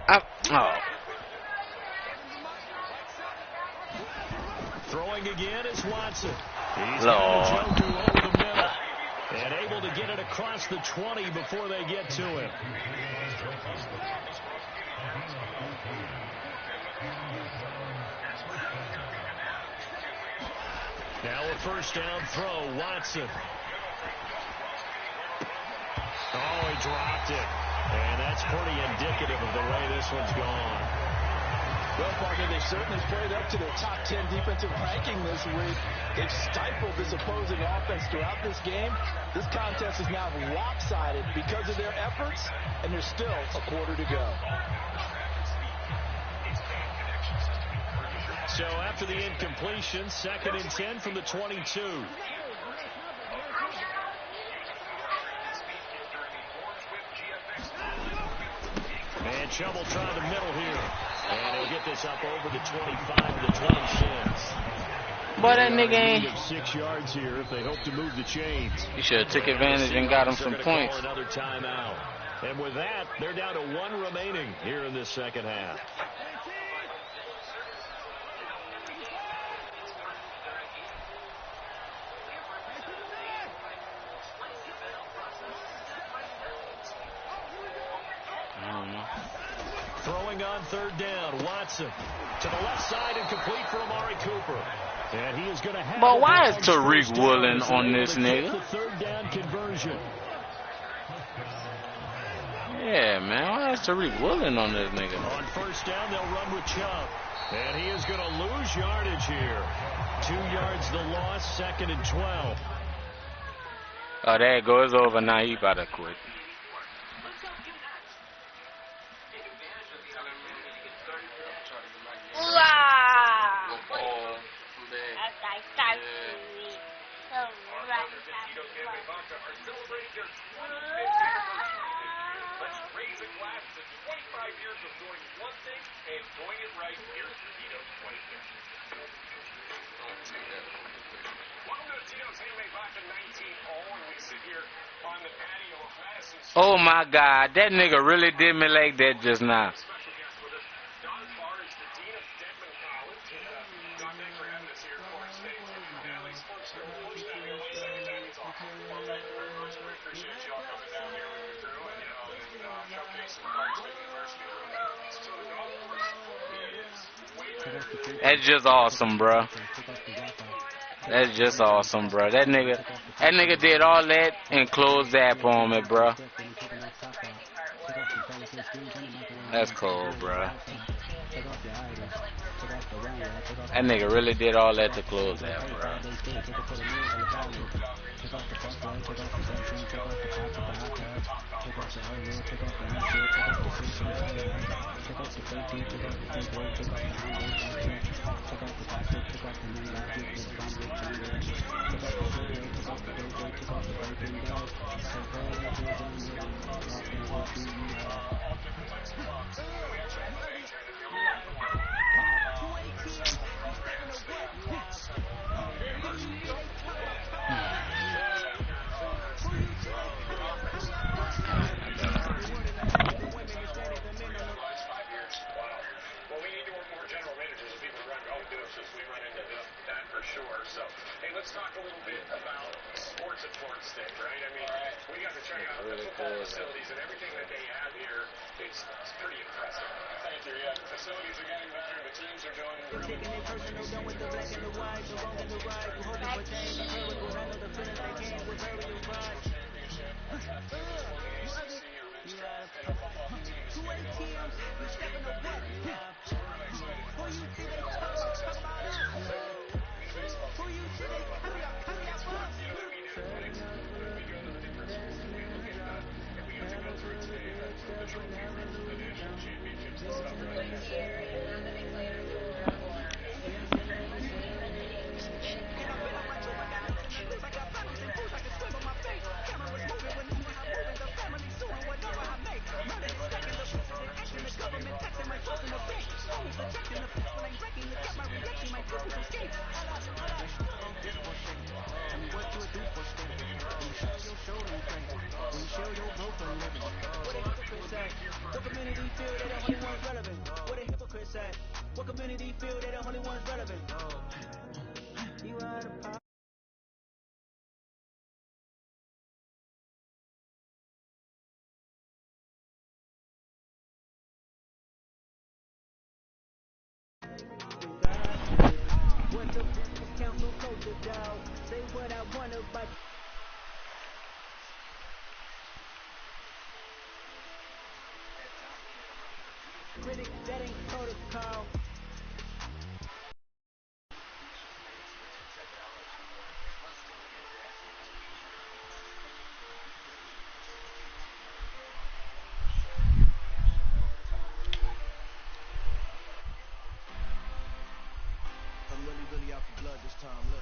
Throwing again is Watson. He's Lord. got a joker over the middle. And able to get it across the 20 before they get to him. Now a 1st down throw, Watson. Oh, he dropped it. And that's pretty indicative of the way this one's gone. Well, partner, they certainly played up to their top 10 defensive ranking this week. They've stifled this opposing offense throughout this game. This contest is now lopsided because of their efforts, and there's still a quarter to go. So after the incompletion, 2nd and 10 from the 22. And Chubb trying the middle here. And he'll get this up over the 25 to the 26. Boy, that nigga ain't. 6 yards here if they hope to move the chains. He should have took advantage and got him some points. Another timeout. And with that, they're down to 1 remaining here in this second half. Throwing on 3rd down, Watson to the left side and complete for Amari Cooper. And he is going to have. But why is Tariq Woolen on this nigga? The 3rd down conversion. Yeah, man. Why is Tariq Woolen on this nigga? On 1st down, they'll run with Chubb. And he is going to lose yardage here. 2 yards the loss, 2nd and 12. Oh, there it goes over now. He about to quit. Oh my God, that nigga really did me like that just now. That's just awesome, bro. That's just awesome, bro. That nigga did all that and closed that for me, bro. That's cool, bro. That nigga really did all that to close that, bro. That ain't protocol. I'm really out for blood this time. Look.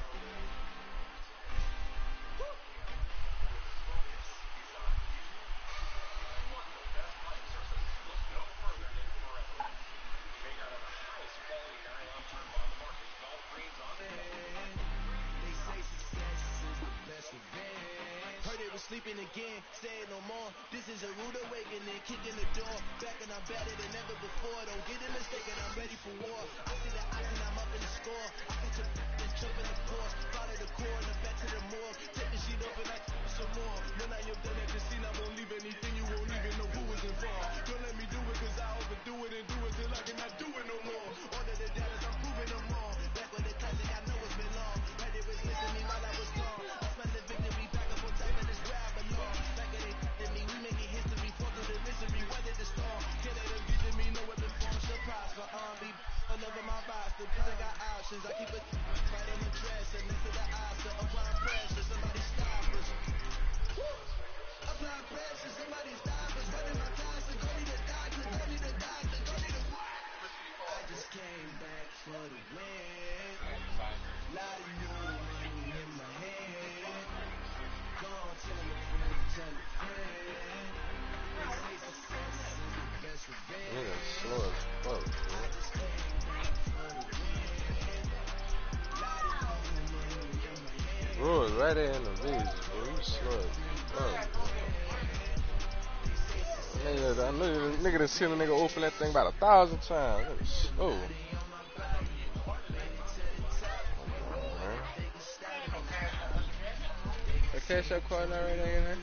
sleeping again, saying no more. This is a rude awakening, kicking the door. Back and I'm better than ever before. Don't get it mistaken, I'm ready for war. I see the ice and I'm up in the score. I get to and jump in the course. Follow the core and back to the morgue. Take the sheet up and I some more. When I am done at the scene, I won't leave anything. You won't even know who was involved. Don't let me do it, cause I overdo it and do it till I cannot do it no more. All of the doubters, I'm proving them wrong. Back with the classic, I know it's been long. Right, it was missing me while I was gone. I smell the victory back up on time and it's where I belong. Back at it, me, we making history. Fall through the misery, weather the storm. Can't let them get to me, no weapon form shall prosper. Be all over my roster, cause I got options. I keep it right on the dresser, next to the Oscar. Applying pressure, somebody stop us. Applying pressure, somebody stop us. Running my closet, go need a doctor, go need a doctor, go need a what? I just came back for the win. Lot of new money in my hand. Go on, tell a friend, tell a friend. They say success is the best revenge. Nigga, slow as fuck, bro. I just came back for the win. Lot of new money in my hand. Bro, right there in the vision, bro. You slow as fuck, bro. Nigga done seen a nigga open that thing about 1,000 times. That was slow. The cash up card not right there in there?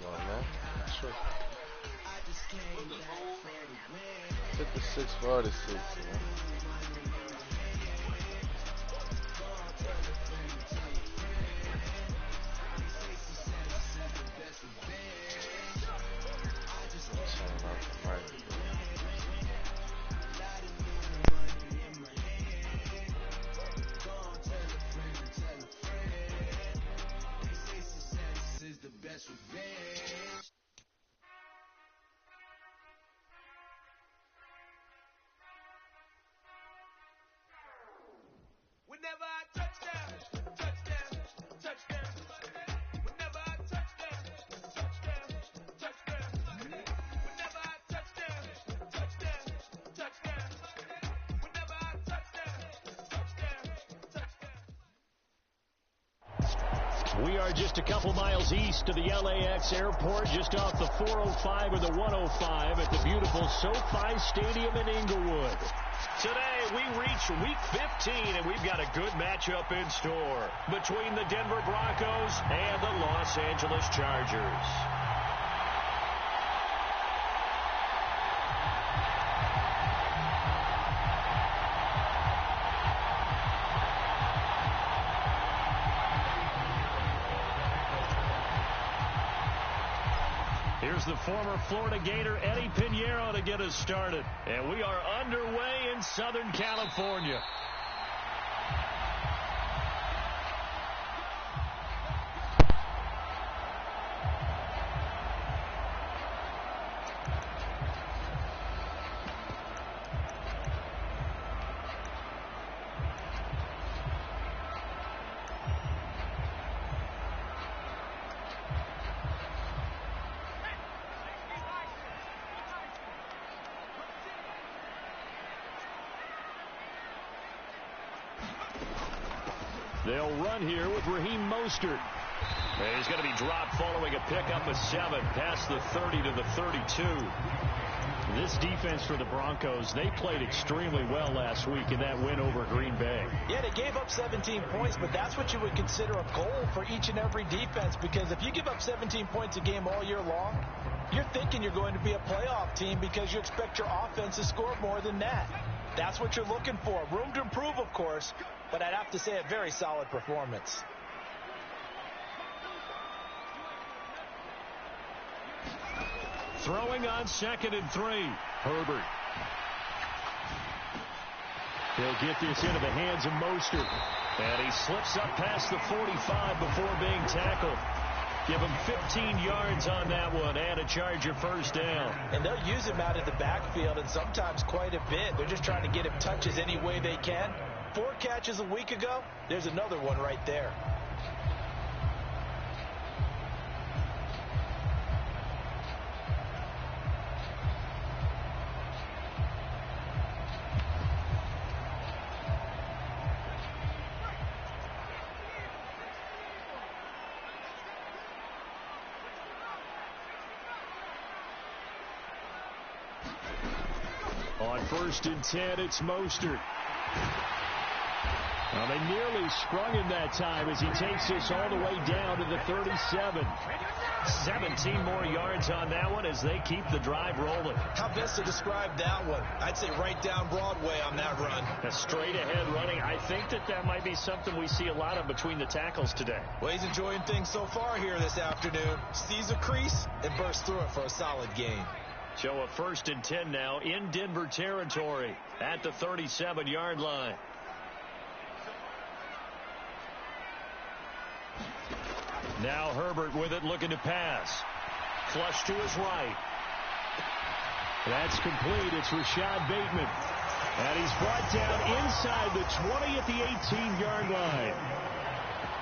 Come on, man. Sure. 56-46, man. Whenever I touchdown, touchdown, touchdown. Whenever I touchdown, touchdown, touchdown. Whenever I touchdown, touchdown, touchdown. Whenever I touchdown, touchdown. We are just a couple miles east of the LAX airport, just off the 405 or the 105 at the beautiful SoFi Stadium in Inglewood. Today, we reach Week 15, and we've got a good matchup in store between the Denver Broncos and the Los Angeles Chargers. Here's the former Florida Gator Eddie Pinheiro to get us started. And we are underway in Southern California. They'll run here with Raheem Mostert. And he's going to be dropped following a pickup of 7 past the 30 to the 32. This defense for the Broncos, they played extremely well last week in that win over Green Bay. Yeah, they gave up 17 points, but that's what you would consider a goal for each and every defense, because if you give up 17 points a game all year long, you're thinking you're going to be a playoff team because you expect your offense to score more than that. That's what you're looking for. Room to improve, of course, but I'd have to say a very solid performance. Throwing on 2nd and 3. Herbert. He'll get this into the hands of Mostert. And he slips up past the 45 before being tackled. Give him 15 yards on that one and a Charger first down. And they'll use him out of the backfield, and sometimes quite a bit. They're just trying to get him touches any way they can. 4 catches a week ago. There's another one right there. On 1st and 10, it's Mostert. Well, they nearly sprung him that time as he takes this all the way down to the 37. 17 more yards on that one as they keep the drive rolling. How best to describe that one? I'd say right down Broadway on that run. A straight ahead running. I think that might be something we see a lot of between the tackles today. Well, he's enjoying things so far here this afternoon. Sees a crease and bursts through it for a solid gain. So a 1st and 10 now in Denver territory at the 37-yard line. Now Herbert with it, looking to pass. Flush to his right. That's complete. It's Rashad Bateman. And he's brought down inside the 20 at the 18-yard line.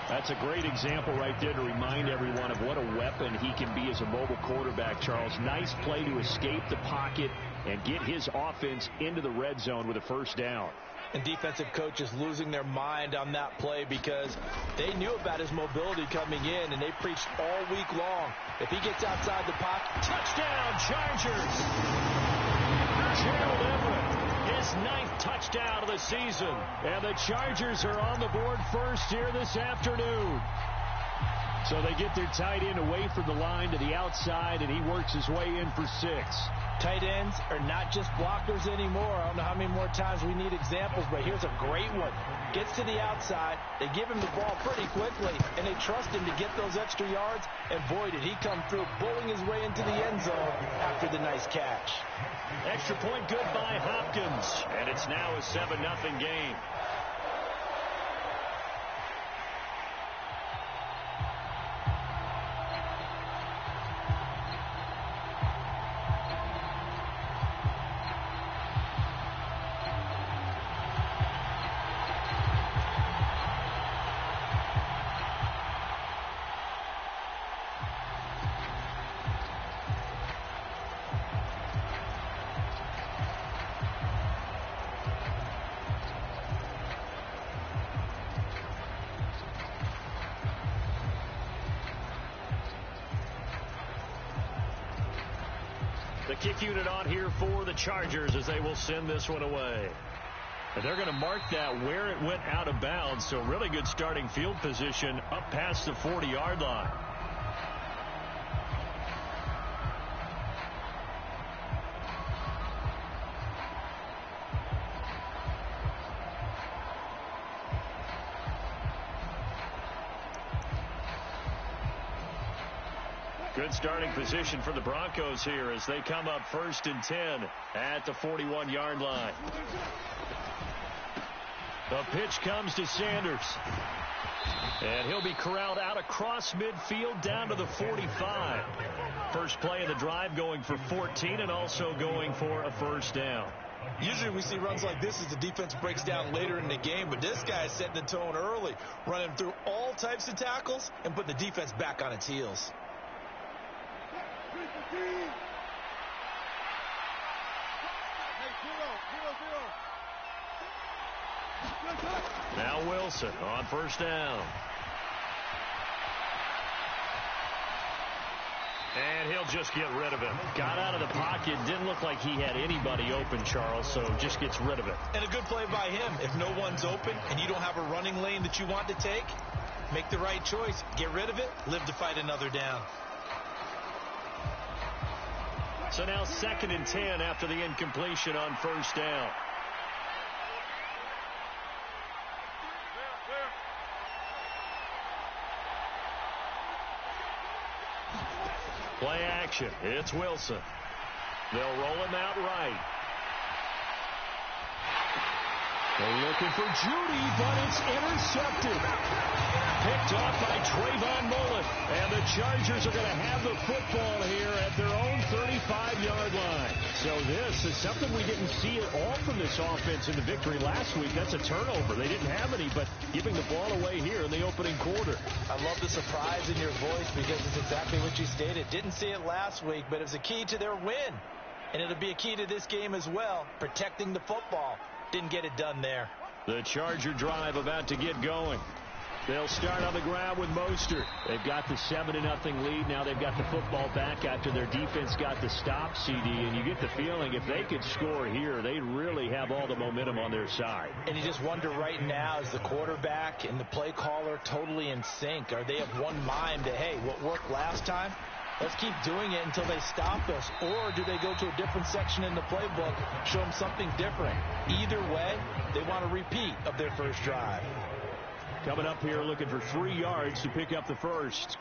That's a great example right there to remind everyone of what a weapon he can be as a mobile quarterback, Charles. Nice play to escape the pocket and get his offense into the red zone with a 1st down. And defensive coaches losing their mind on that play because they knew about his mobility coming in, and they preached all week long. If he gets outside the pocket, touchdown, Chargers! Gerald Everett, his 9th touchdown of the season. And the Chargers are on the board first here this afternoon. So they get their tight end away from the line to the outside, and he works his way in for 6. Tight ends are not just blockers anymore. I don't know how many more times we need examples, but here's a great one. Gets to the outside, they give him the ball pretty quickly, and they trust him to get those extra yards, and boy, did he come through, bullying his way into the end zone after the nice catch. Extra point good by Hopkins, and it's now a 7-0 game. The kick unit on here for the Chargers as they will send this one away. And they're going to mark that where it went out of bounds. So really good starting field position up past the 40-yard line. Good starting position for the Broncos here as they come up 1st and 10 at the 41-yard line. The pitch comes to Sanders. And he'll be corralled out across midfield down to the 45. First play of the drive going for 14 and also going for a 1st down. Usually we see runs like this as the defense breaks down later in the game, but this guy is setting the tone early, running through all types of tackles and putting the defense back on its heels. Now Wilson on 1st down. And he'll just get rid of it. Got out of the pocket. Didn't look like he had anybody open, Charles, so just gets rid of it. And a good play by him. If no one's open and you don't have a running lane that you want to take, make the right choice. Get rid of it. Live to fight another down. So now 2nd and 10 after the incompletion on 1st down. Play action. It's Wilson. They'll roll him out right. They're looking for Judy, but it's intercepted. Picked off by Trayvon Mullen. And the Chargers are going to have the football here at their own 35-yard line. So this is something we didn't see at all from this offense in the victory last week. That's a turnover. They didn't have any, but giving the ball away here in the opening quarter. I love the surprise in your voice because it's exactly what you stated. Didn't see it last week, but it was a key to their win. And it'll be a key to this game as well, protecting the football. Didn't get it done there. The Charger drive about to get going. They'll start on the ground with Mostert. They've got the 7-0 lead. Now they've got the football back after their defense got the stop, CD. And you get the feeling if they could score here, they really have all the momentum on their side. And you just wonder right now, is the quarterback and the play caller totally in sync? Are they of one mind that, hey, what worked last time? Let's keep doing it until they stop us. Or do they go to a different section in the playbook, show them something different? Either way, they want a repeat of their first drive. Coming up here looking for 3 yards to pick up the first.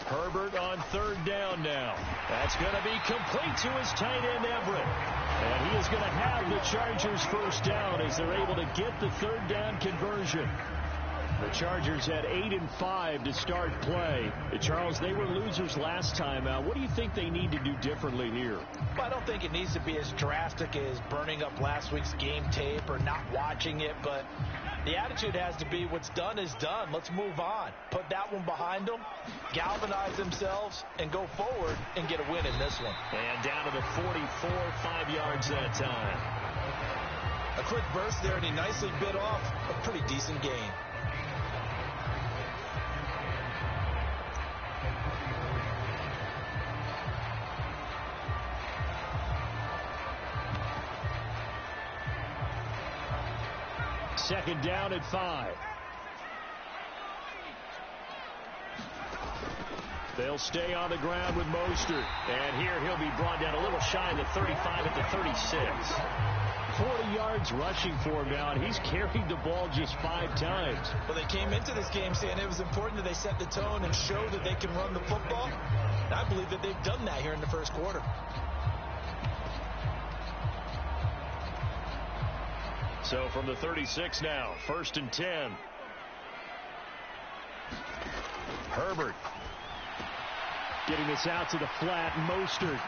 Herbert on 3rd down now. That's going to be complete to his tight end, Everett. And he is going to have the Chargers first down as they're able to get the 3rd down conversion. The Chargers had 8-5 to start play. Charles, they were losers last time out. What do you think they need to do differently here? Well, I don't think it needs to be as drastic as burning up last week's game tape or not watching it, but the attitude has to be what's done is done. Let's move on. Put that one behind them, galvanize themselves, and go forward and get a win in this one. And down to the 44, 5 yards that time. A quick burst there, and he nicely bit off a pretty decent gain. Second down at 5. They'll stay on the ground with Mostert. And here he'll be brought down a little shy of the 35 at the 36. 40 yards rushing for him now, and he's carried the ball just 5 times. Well, they came into this game saying it was important that they set the tone and show that they can run the football. And I believe that they've done that here in the first quarter. So from the 36 now, 1st and 10. Herbert getting this out to the flat. Mostert.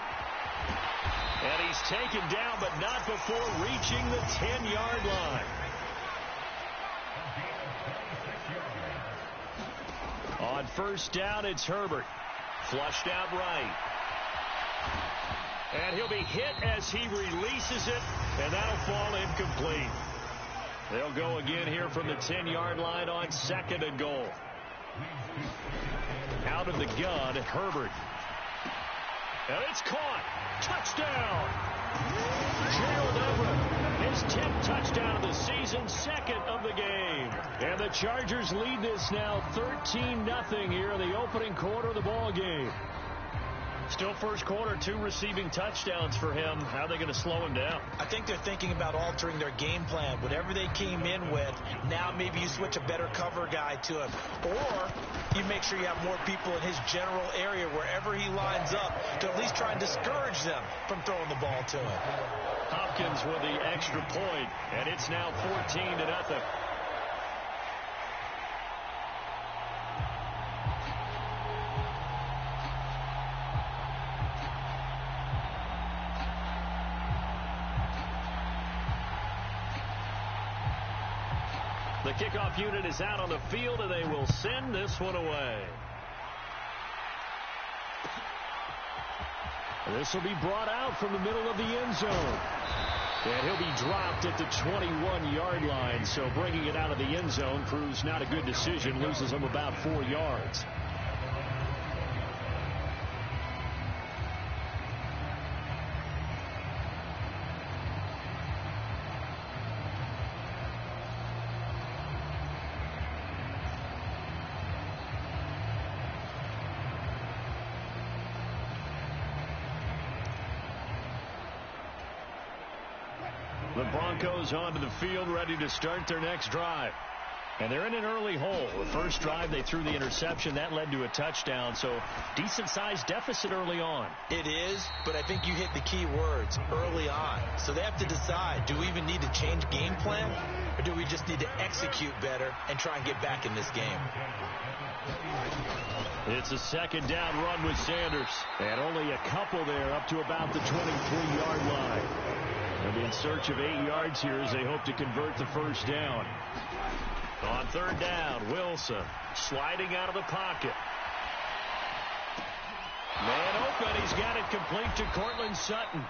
And he's taken down, but not before reaching the 10-yard line. On 1st down, it's Herbert. Flushed out right. And he'll be hit as he releases it, and that'll fall incomplete. They'll go again here from the 10-yard line on 2nd and goal. Out of the gun, Herbert. And it's caught. Touchdown. Gerald Everett, his 10th touchdown of the season, 2nd of the game. And the Chargers lead this now 13-0 here in the opening quarter of the ball game. Still first quarter, 2 receiving touchdowns for him. How are they going to slow him down? I think they're thinking about altering their game plan. Whatever they came in with, now maybe you switch a better cover guy to him. Or you make sure you have more people in his general area wherever he lines up to at least try and discourage them from throwing the ball to him. Hopkins with the extra point, and it's now 14-0. The kickoff unit is out on the field, and they will send this one away. This will be brought out from the middle of the end zone. And he'll be dropped at the 21-yard line, so bringing it out of the end zone proves not a good decision, loses him about 4 yards. The Broncos onto the field, ready to start their next drive. And they're in an early hole. The first drive, they threw the interception. That led to a touchdown, so decent-sized deficit early on. It is, but I think you hit the key words, early on. So they have to decide, do we even need to change game plan, or do we just need to execute better and try and get back in this game? It's a 2nd down run with Sanders. And only a couple there up to about the 23-yard line. They'll be in search of 8 yards here as they hope to convert the first down. On 3rd down, Wilson sliding out of the pocket. Man open, he's got it complete to Courtland Sutton.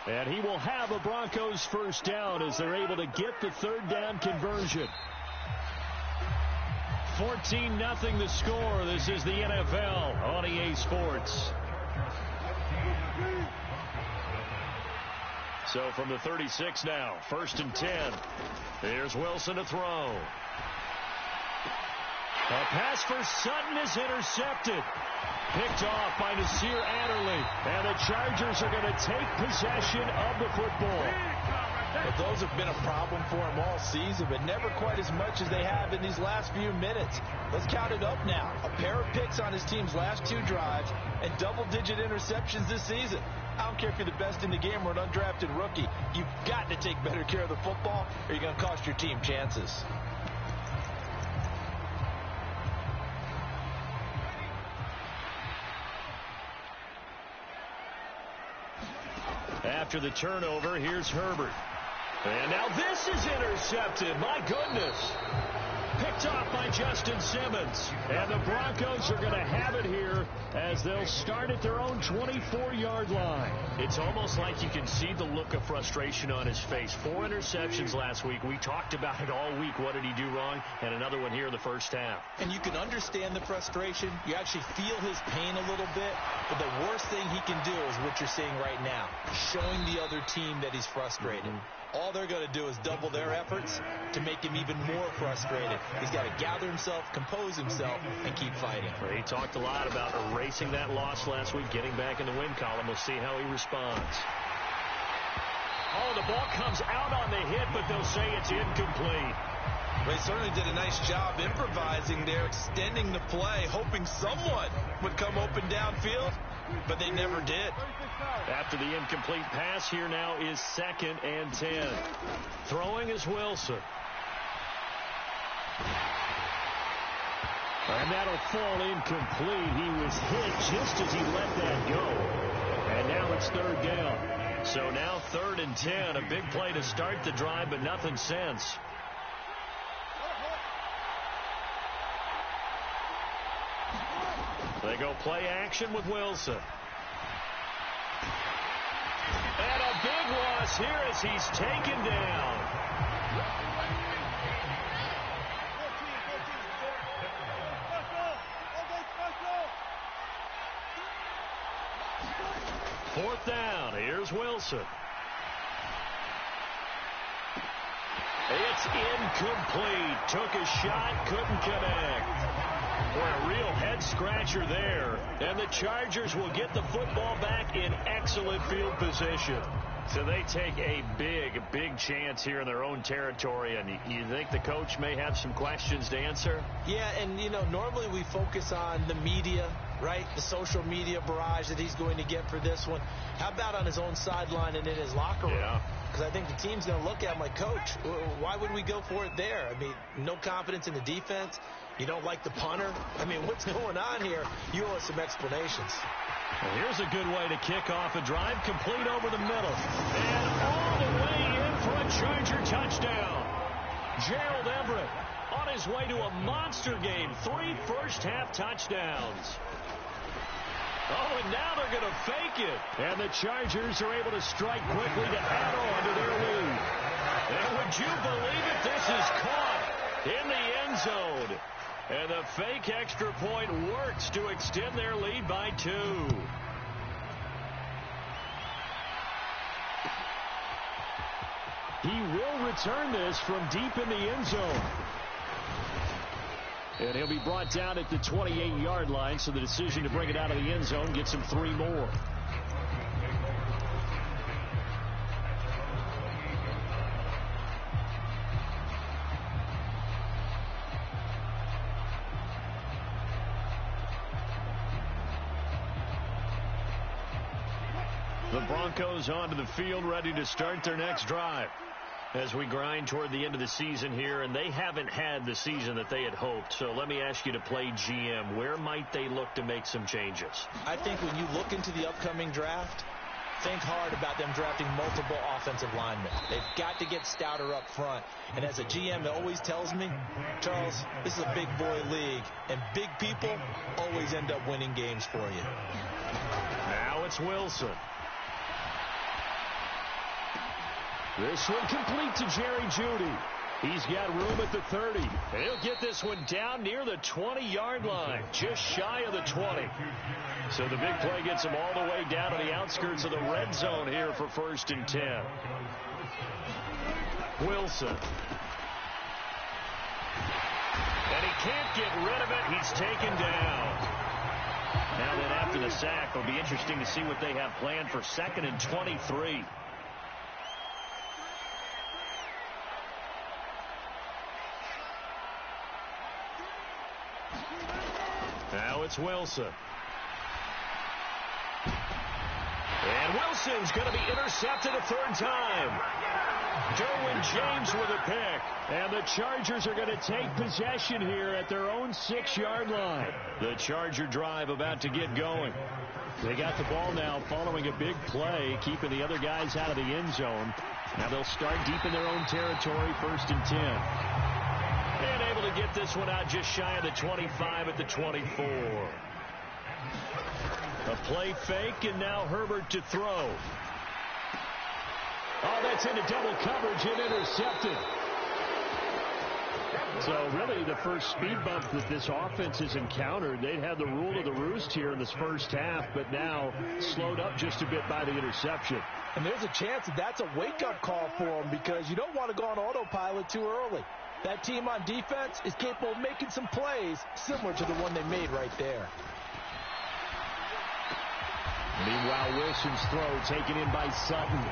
And he will have a Broncos first down as they're able to get the 3rd down conversion. 14-0 the score. This is the NFL on EA Sports. So from the 36 now, 1st and 10. Here's Wilson to throw. A pass for Sutton is intercepted. Picked off by Nasir Adderley. And the Chargers are going to take possession of the football. But those have been a problem for him all season, but never quite as much as they have in these last few minutes. Let's count it up now. A pair of picks on his team's last 2 drives and double-digit interceptions this season. I don't care if you're the best in the game or an undrafted rookie. You've got to take better care of the football or you're going to cost your team chances. After the turnover, here's Herbert. And now this is intercepted. My goodness. Picked off by Justin Simmons. And the Broncos are going to have it here as they'll start at their own 24-yard line. It's almost like you can see the look of frustration on his face. 4 interceptions last week. We talked about it all week. What did he do wrong? And another one here in the first half. And you can understand the frustration. You actually feel his pain a little bit. But the worst thing he can do is what you're seeing right now, showing the other team that he's frustrated. All they're going to do is double their efforts to make him even more frustrated. He's got to gather himself, compose himself, and keep fighting. He talked a lot about erasing that loss last week, getting back in the win column. We'll see how he responds. Oh, the ball comes out on the hit, but they'll say it's incomplete. They certainly did a nice job improvising there, extending the play, hoping someone would come open downfield, but they never did. After the incomplete pass, here now is 2nd and 10. Throwing is Wilson. And that'll fall incomplete. He was hit just as he let that go. And now it's 3rd down. So now 3rd and 10. A big play to start the drive, but nothing since. They go play action with Wilson. And a big loss here as he's taken down. Fourth down. Here's Wilson. It's incomplete. Took a shot, couldn't connect. For a real head-scratcher there. And the Chargers will get the football back in excellent field position. So they take a big chance here in their own territory. And you think the coach may have some questions to answer? Yeah, and, you know, normally we focus on the media, right? The social media barrage that he's going to get for this one. How about on his own sideline and in his locker room? Yeah. Because I think the team's going to look at him like, Coach, why would we go for it there? I mean, no confidence in the defense. You don't like the punter? I mean, what's going on here? You owe us some explanations. Well, here's a good way to kick off a drive, complete over the middle. And all the way in for a Charger touchdown. Gerald Everett on his way to a monster game. 3 first-half touchdowns. Oh, and now they're going to fake it. And the Chargers are able to strike quickly to add on to their lead. And would you believe it? This is caught in the end zone. And the fake extra point works to extend their lead by 2. He will return this from deep in the end zone. And he'll be brought down at the 28-yard line, so the decision to bring it out of the end zone gets him 3 more. The Broncos onto the field, ready to start their next drive. As we grind toward the end of the season here, and they haven't had the season that they had hoped. So let me ask you to play GM. Where might they look to make some changes? I think when you look into the upcoming draft, think hard about them drafting multiple offensive linemen. They've got to get stouter up front. And as a GM, it always tells me, Charles, this is a big boy league, and big people always end up winning games for you. Now it's Wilson. This one complete to Jerry Jeudy. He's got room at the 30. He'll get this one down near the 20-yard line, just shy of the 20. So the big play gets him all the way down to the outskirts of the red zone here for 1st and 10. Wilson. And he can't get rid of it. He's taken down. Now then, after the sack, it'll be interesting to see what they have planned for 2nd and 23. Now it's Wilson. And Wilson's going to be intercepted a 3rd time. Derwin James with a pick. And the Chargers are going to take possession here at their own 6-yard line. The Charger drive about to get going. They got the ball now following a big play, keeping the other guys out of the end zone. Now they'll start deep in their own territory, 1st and 10. And able to get this one out just shy of the 25 at the 24. A play fake, and now Herbert to throw. Oh, that's into double coverage and intercepted. So really the first speed bump that this offense has encountered. They'd had the rule of the roost here in this first half, but now slowed up just a bit by the interception. And there's a chance that that's a wake-up call for them, because you don't want to go on autopilot too early. That team on defense is capable of making some plays similar to the one they made right there. Meanwhile, Wilson's throw taken in by Sutton.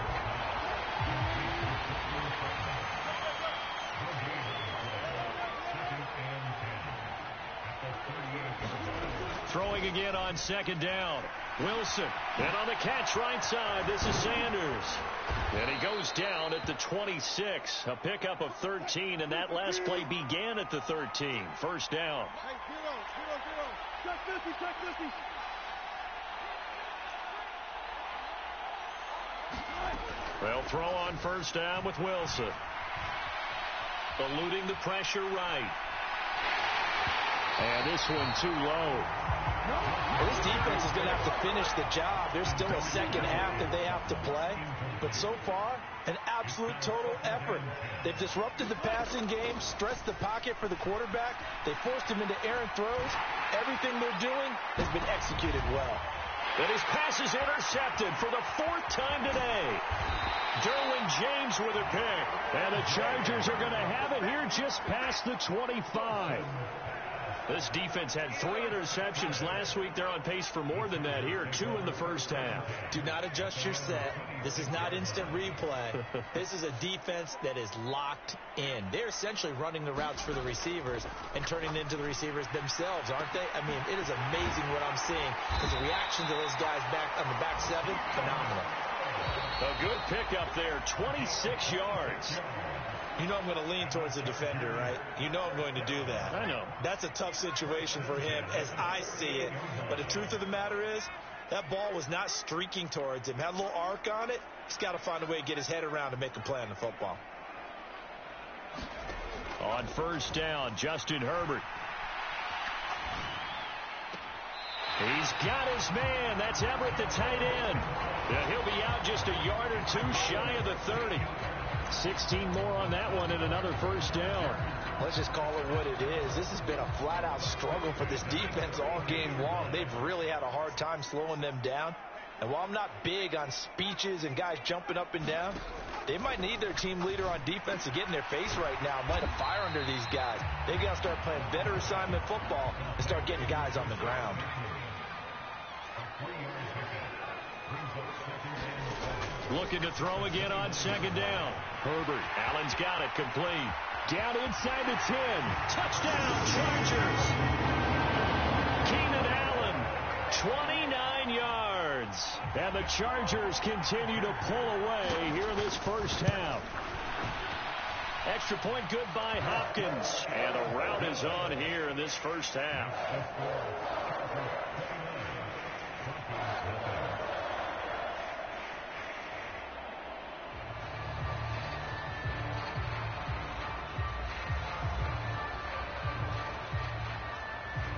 Throwing again on 2nd down. Wilson. And on the catch right side, this is Sanders. And he goes down at the 26. A pickup of 13, and that last play began at the 13. 1st down. They'll throw on 1st down with Wilson. Eluding the pressure right. And this one too low. Well, this defense is going to have to finish the job. There's still a 2nd half that they have to play. But so far, an absolute total effort. They've disrupted the passing game, stretched the pocket for the quarterback. They forced him into errant throws. Everything they're doing has been executed well. And his pass is intercepted for the 4th time today. Derwin James with a pick. And the Chargers are going to have it here just past the 25. This defense had 3 interceptions last week. They're on pace for more than that here. 2 in the first half. Do not adjust your set. This is not instant replay. This is a defense that is locked in. They're essentially running the routes for the receivers and turning it into the receivers themselves, aren't they? I mean, it is amazing what I'm seeing. Because the reaction to those guys back on the back 7, phenomenal. A good pickup there, 26 yards. You know I'm going to lean towards the defender, right? You know I'm going to do that. I know. That's a tough situation for him as I see it. But the truth of the matter is, that ball was not streaking towards him. Had a little arc on it. He's got to find a way to get his head around and make a play on the football. On 1st down, Justin Herbert. He's got his man. That's Everett, the tight end. And he'll be out just a yard or 2 shy of the 30. 16 more on that one and another 1st down. Let's just call it what it is. This has been a flat-out struggle for this defense all game long. They've really had a hard time slowing them down. And while I'm not big on speeches and guys jumping up and down, they might need their team leader on defense to get in their face right now and light a fire under these guys. They've got to start playing better assignment football and start getting guys on the ground. Looking to throw again on 2nd down. Herbert. Allen's got it complete. Down inside the 10. Touchdown, Chargers. Keenan Allen, 29 yards. And the Chargers continue to pull away here in this first half. Extra point good by Hopkins. And the rout is on here in this first half.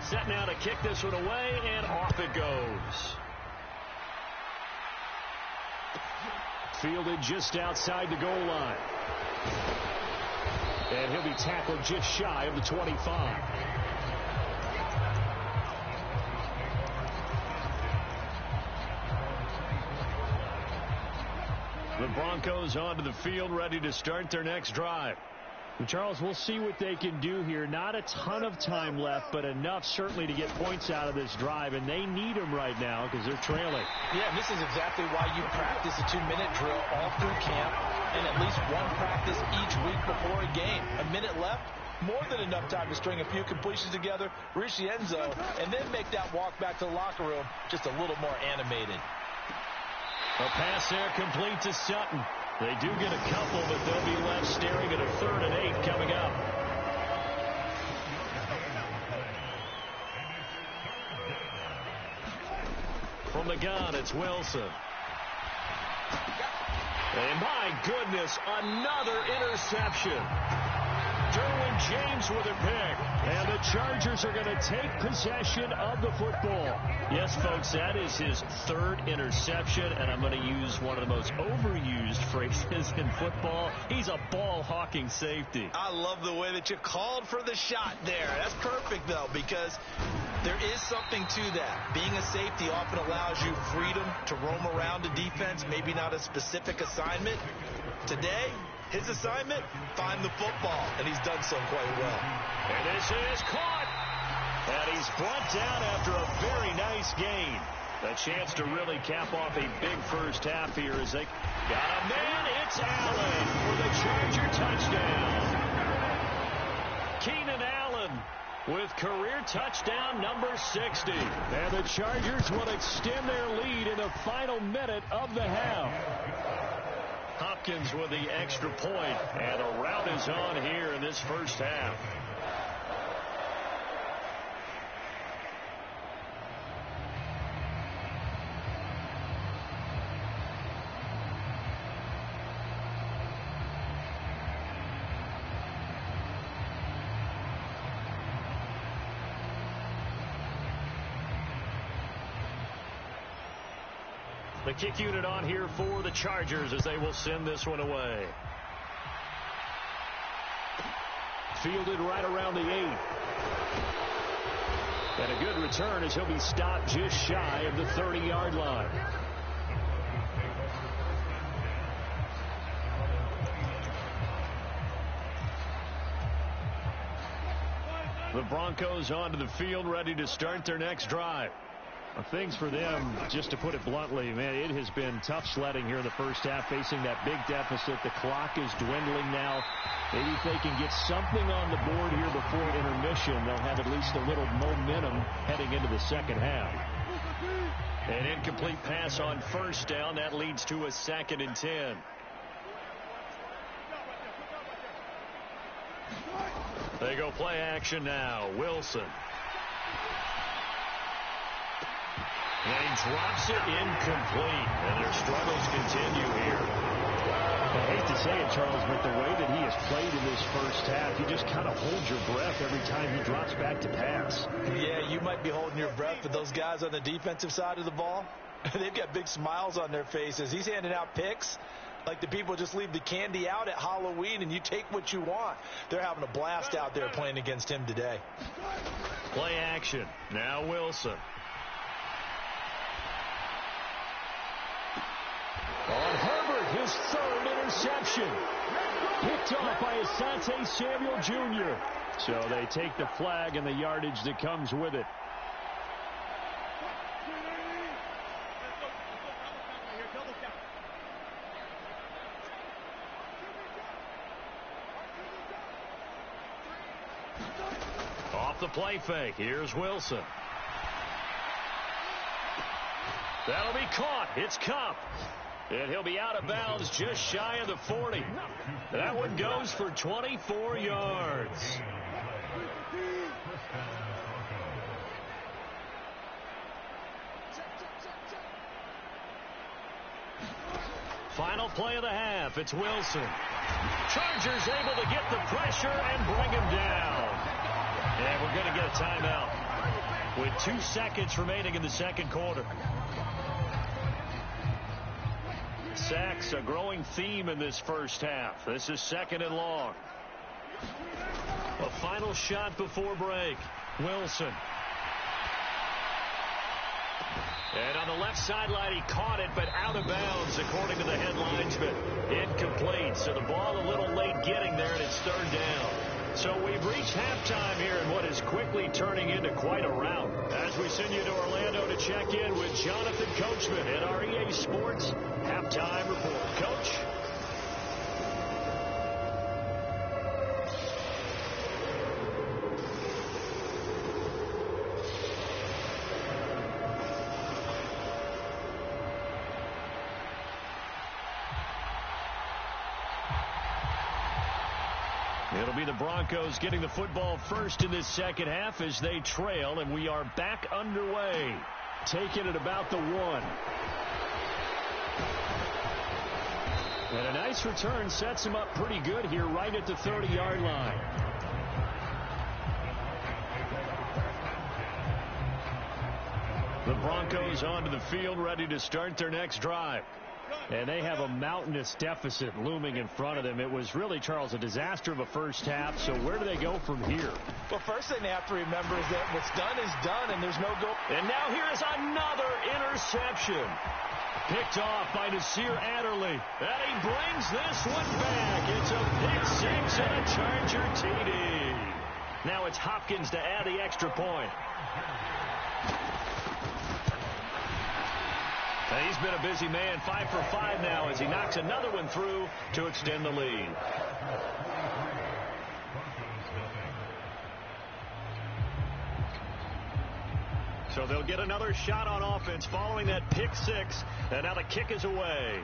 Set now to kick this one away, and off it goes. Fielded just outside the goal line. And And he'll be tackled just shy of the 25. The Broncos onto the field, ready to start their next drive. Charles, we'll see what they can do here. Not a ton of time left, but enough certainly to get points out of this drive, and they need them right now because they're trailing. Yeah, and this is exactly why you practice a 2-minute drill all through camp and at least one practice each week before a game. A minute left, more than enough time to string a few completions together, reach the end zone, and then make that walk back to the locker room just a little more animated. A pass there complete to Sutton. They do get a couple, but they'll be left staring at a 3rd and 8 coming up. From the gun, it's Wilson. And my goodness, another interception. Derwin James with a pick. And the Chargers are going to take possession of the football. Yes, folks, that is his 3rd interception, and I'm going to use one of the most overused phrases in football. He's a ball-hawking safety. I love the way that you called for the shot there. That's perfect, though, because there is something to that. Being a safety often allows you freedom to roam around the defense, maybe not a specific assignment. Today, his assignment, find the football, and he's done so quite well. And this is caught. And he's brought down after a very nice gain. A chance to really cap off a big first half here as they got a man. It's Allen for the Charger touchdown. Keenan Allen with career touchdown number 60. And the Chargers will extend their lead in the final minute of the half. Hopkins with the extra point, and a rout is on here in this first half. The kick unit on here for the Chargers as they will send this one away. Fielded right around the 8. And a good return as he'll be stopped just shy of the 30-yard line. The Broncos onto the field, ready to start their next drive. Things for them, just to put it bluntly, man, it has been tough sledding here in the first half, facing that big deficit. The clock is dwindling now. Maybe if they can get something on the board here before intermission, they'll have at least a little momentum heading into the second half. An incomplete pass on first down. That leads to a 2nd and 10. They go play action now. Wilson. And he drops it incomplete. And their struggles continue here. I hate to say it, Charles, but the way that he has played in this first half, you just kind of hold your breath every time he drops back to pass. Yeah, you might be holding your breath, but those guys on the defensive side of the ball, they've got big smiles on their faces. He's handing out picks like the people just leave the candy out at Halloween and you take what you want. They're having a blast out there playing against him today. Play action. Now Wilson. On Herbert, his 3rd interception. Picked off by Asante Samuel Jr. So they take the flag and the yardage that comes with it. Off the play fake. Here's Wilson. That'll be caught. It's Kupp. And he'll be out of bounds just shy of the 40. That one goes for 24 yards. Final play of the half. It's Wilson. Chargers able to get the pressure and bring him down. And we're going to get a timeout with 2 seconds remaining in the second quarter. Sacks, a growing theme in this first half. This is 2nd and long. A final shot before break. Wilson. And on the left sideline, he caught it, but out of bounds, according to the headlines, but incomplete. So the ball a little late getting there, and it's third down. So we've reached halftime here in what is quickly turning into quite a rout. As we send you to Orlando to check in with Jonathan Coachman at our EA Sports Halftime Report. Coach? It'll be the Broncos getting the football first in this second half as they trail, and we are back underway. Taking it about the 1. And a nice return sets him up pretty good here right at the 30-yard line. The Broncos onto the field ready to start their next drive. And they have a mountainous deficit looming in front of them. It was really, Charles, a disaster of a first half. So where do they go from here? Well, first thing they have to remember is that what's done is done, and there's no goal. And now here is another interception. Picked off by Nasir Adderley. And he brings this one back. It's a pick six and a Charger TD. Now it's Hopkins to add the extra point. And he's been a busy man, 5 for 5 now as he knocks another one through to extend the lead. So they'll get another shot on offense following that pick six, and now the kick is away.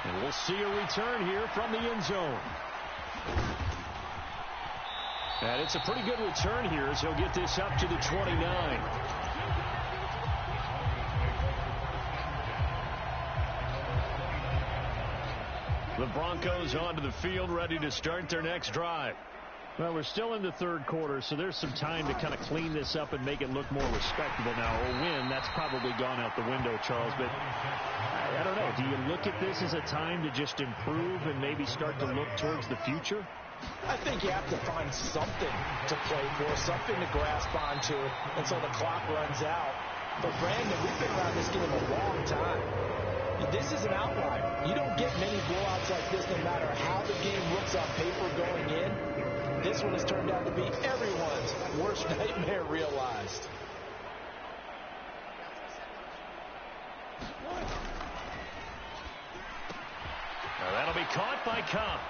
And we'll see a return here from the end zone. And it's a pretty good return here as he'll get this up to the 29. The Broncos onto the field ready to start their next drive. Well, we're still in the third quarter, so there's some time to kind of clean this up and make it look more respectable. Now, a win, that's probably gone out the window, Charles, but I don't know. Do you look at this as a time to just improve and maybe start to look towards the future? I think you have to find something to play for, something to grasp onto until the clock runs out. But, Brandon, we've been around this game a long time. This is an outlier. You don't get many blowouts like this no matter how the game looks on paper going in. This one has turned out to be everyone's worst nightmare realized. Now that'll be caught by Cobb.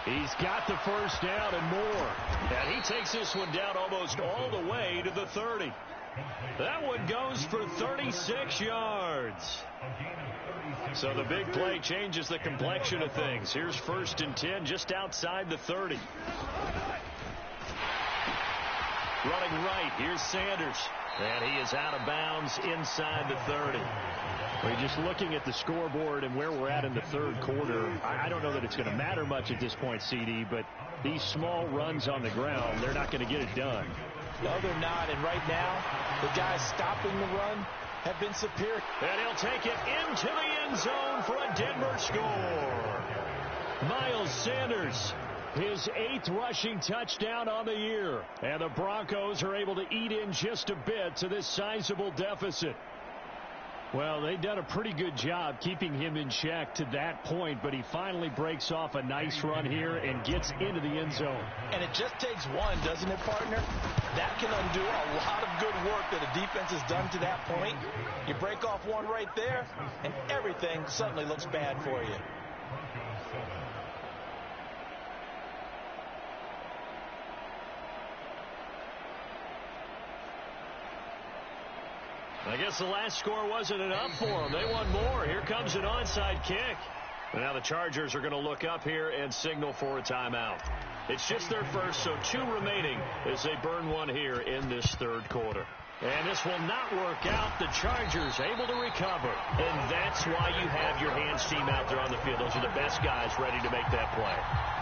He's got the first down and more. And he takes this one down almost all the way to the 30. That one goes for 36 yards. So the big play changes the complexion of things. Here's 1st and 10 just outside the 30. Running right, here's Sanders. And he is out of bounds inside the 30. Well, just looking at the scoreboard and where we're at in the third quarter, I don't know that it's going to matter much at this point, CD, but these small runs on the ground, they're not going to get it done. No, they're not. And right now, the guys stopping the run have been superior. And he'll take it into the end zone for a Denver score. Miles Sanders, his 8th rushing touchdown on the year. And the Broncos are able to eat in just a bit to this sizable deficit. Well, they've done a pretty good job keeping him in check to that point, but he finally breaks off a nice run here and gets into the end zone. And it just takes one, doesn't it, partner? That can undo a lot of good work that a defense has done to that point. You break off one right there, and everything suddenly looks bad for you. I guess the last score wasn't enough for them. They want more. Here comes an onside kick. And now the Chargers are going to look up here and signal for a timeout. It's just their first, so 2 remaining as they burn one here in this third quarter. And this will not work out. The Chargers able to recover. And that's why you have your hands team out there on the field. Those are the best guys ready to make that play.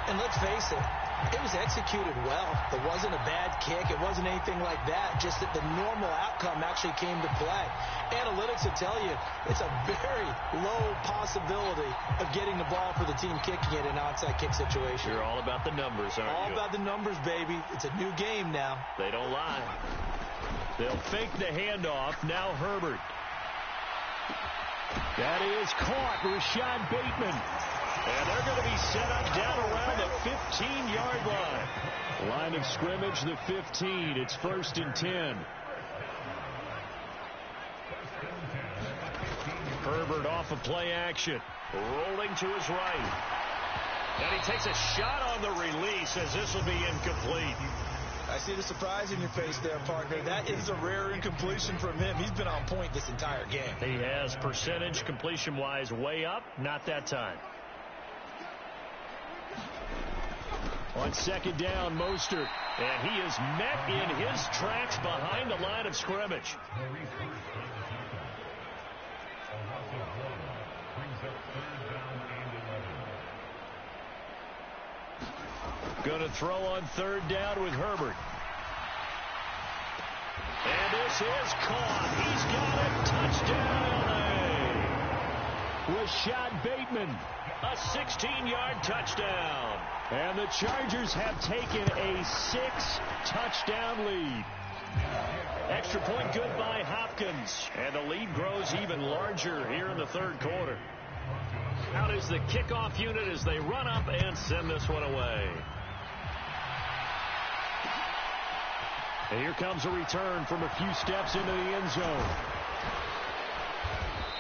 And let's face it, It was executed well. There wasn't a bad kick. It wasn't anything like that. Just that the normal outcome actually came to play. Analytics will tell you it's a very low possibility of getting the ball for the team kicking it in an onside kick situation. You're all about the numbers, aren't you? All about the numbers, baby. It's a new game now. They don't lie. They'll fake the handoff. Now Herbert. That is caught. Rashad Bateman. And they're going to be set up down around the 15-yard line. Line of scrimmage, the 15. It's 1st and 10. Herbert off of play action. Rolling to his right. And he takes a shot on the release as this will be incomplete. I see the surprise in your face there, partner. That is a rare incompletion from him. He's been on point this entire game. He has percentage completion-wise way up. Not that time. On 2nd down, Mostert. And he is met in his tracks behind the line of scrimmage. Going to throw on 3rd down with Herbert. And this is caught. He's got it. Touchdown, L.A. Rashad Bateman. A 16-yard touchdown. And the Chargers have taken a 6-touchdown lead. Extra point good by Hopkins. And the lead grows even larger here in the 3rd quarter. Out is the kickoff unit as they run up and send this one away. And here comes a return from a few steps into the end zone.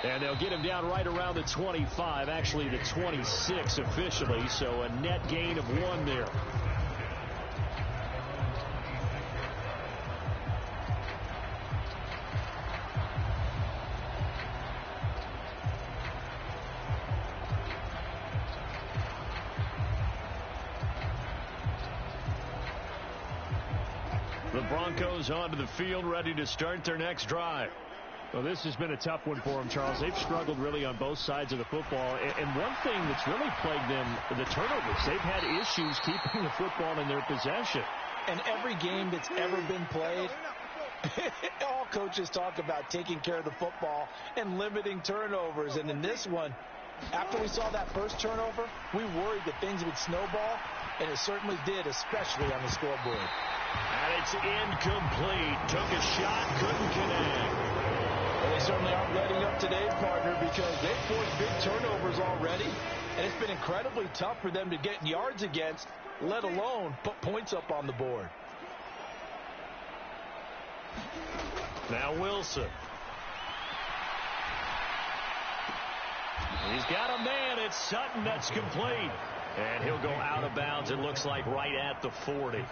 And they'll get him down right around the 25, actually the 26 officially, so a net gain of 1 there. The Broncos onto the field, ready to start their next drive. Well, this has been a tough one for them, Charles. They've struggled really on both sides of the football. And one thing that's really plagued them, the turnovers. They've had issues keeping the football in their possession. And every game that's ever been played, all coaches talk about taking care of the football and limiting turnovers. And in this one, after we saw that first turnover, we worried that things would snowball, and it certainly did, especially on the scoreboard. And it's incomplete. Took a shot, couldn't connect. Well, they certainly aren't letting up today, partner, because they've forced big turnovers already, and it's been incredibly tough for them to get yards against, let alone put points up on the board. Now Wilson. He's got a man. It's Sutton. That's complete. And he'll go out of bounds, it looks like, right at the 40.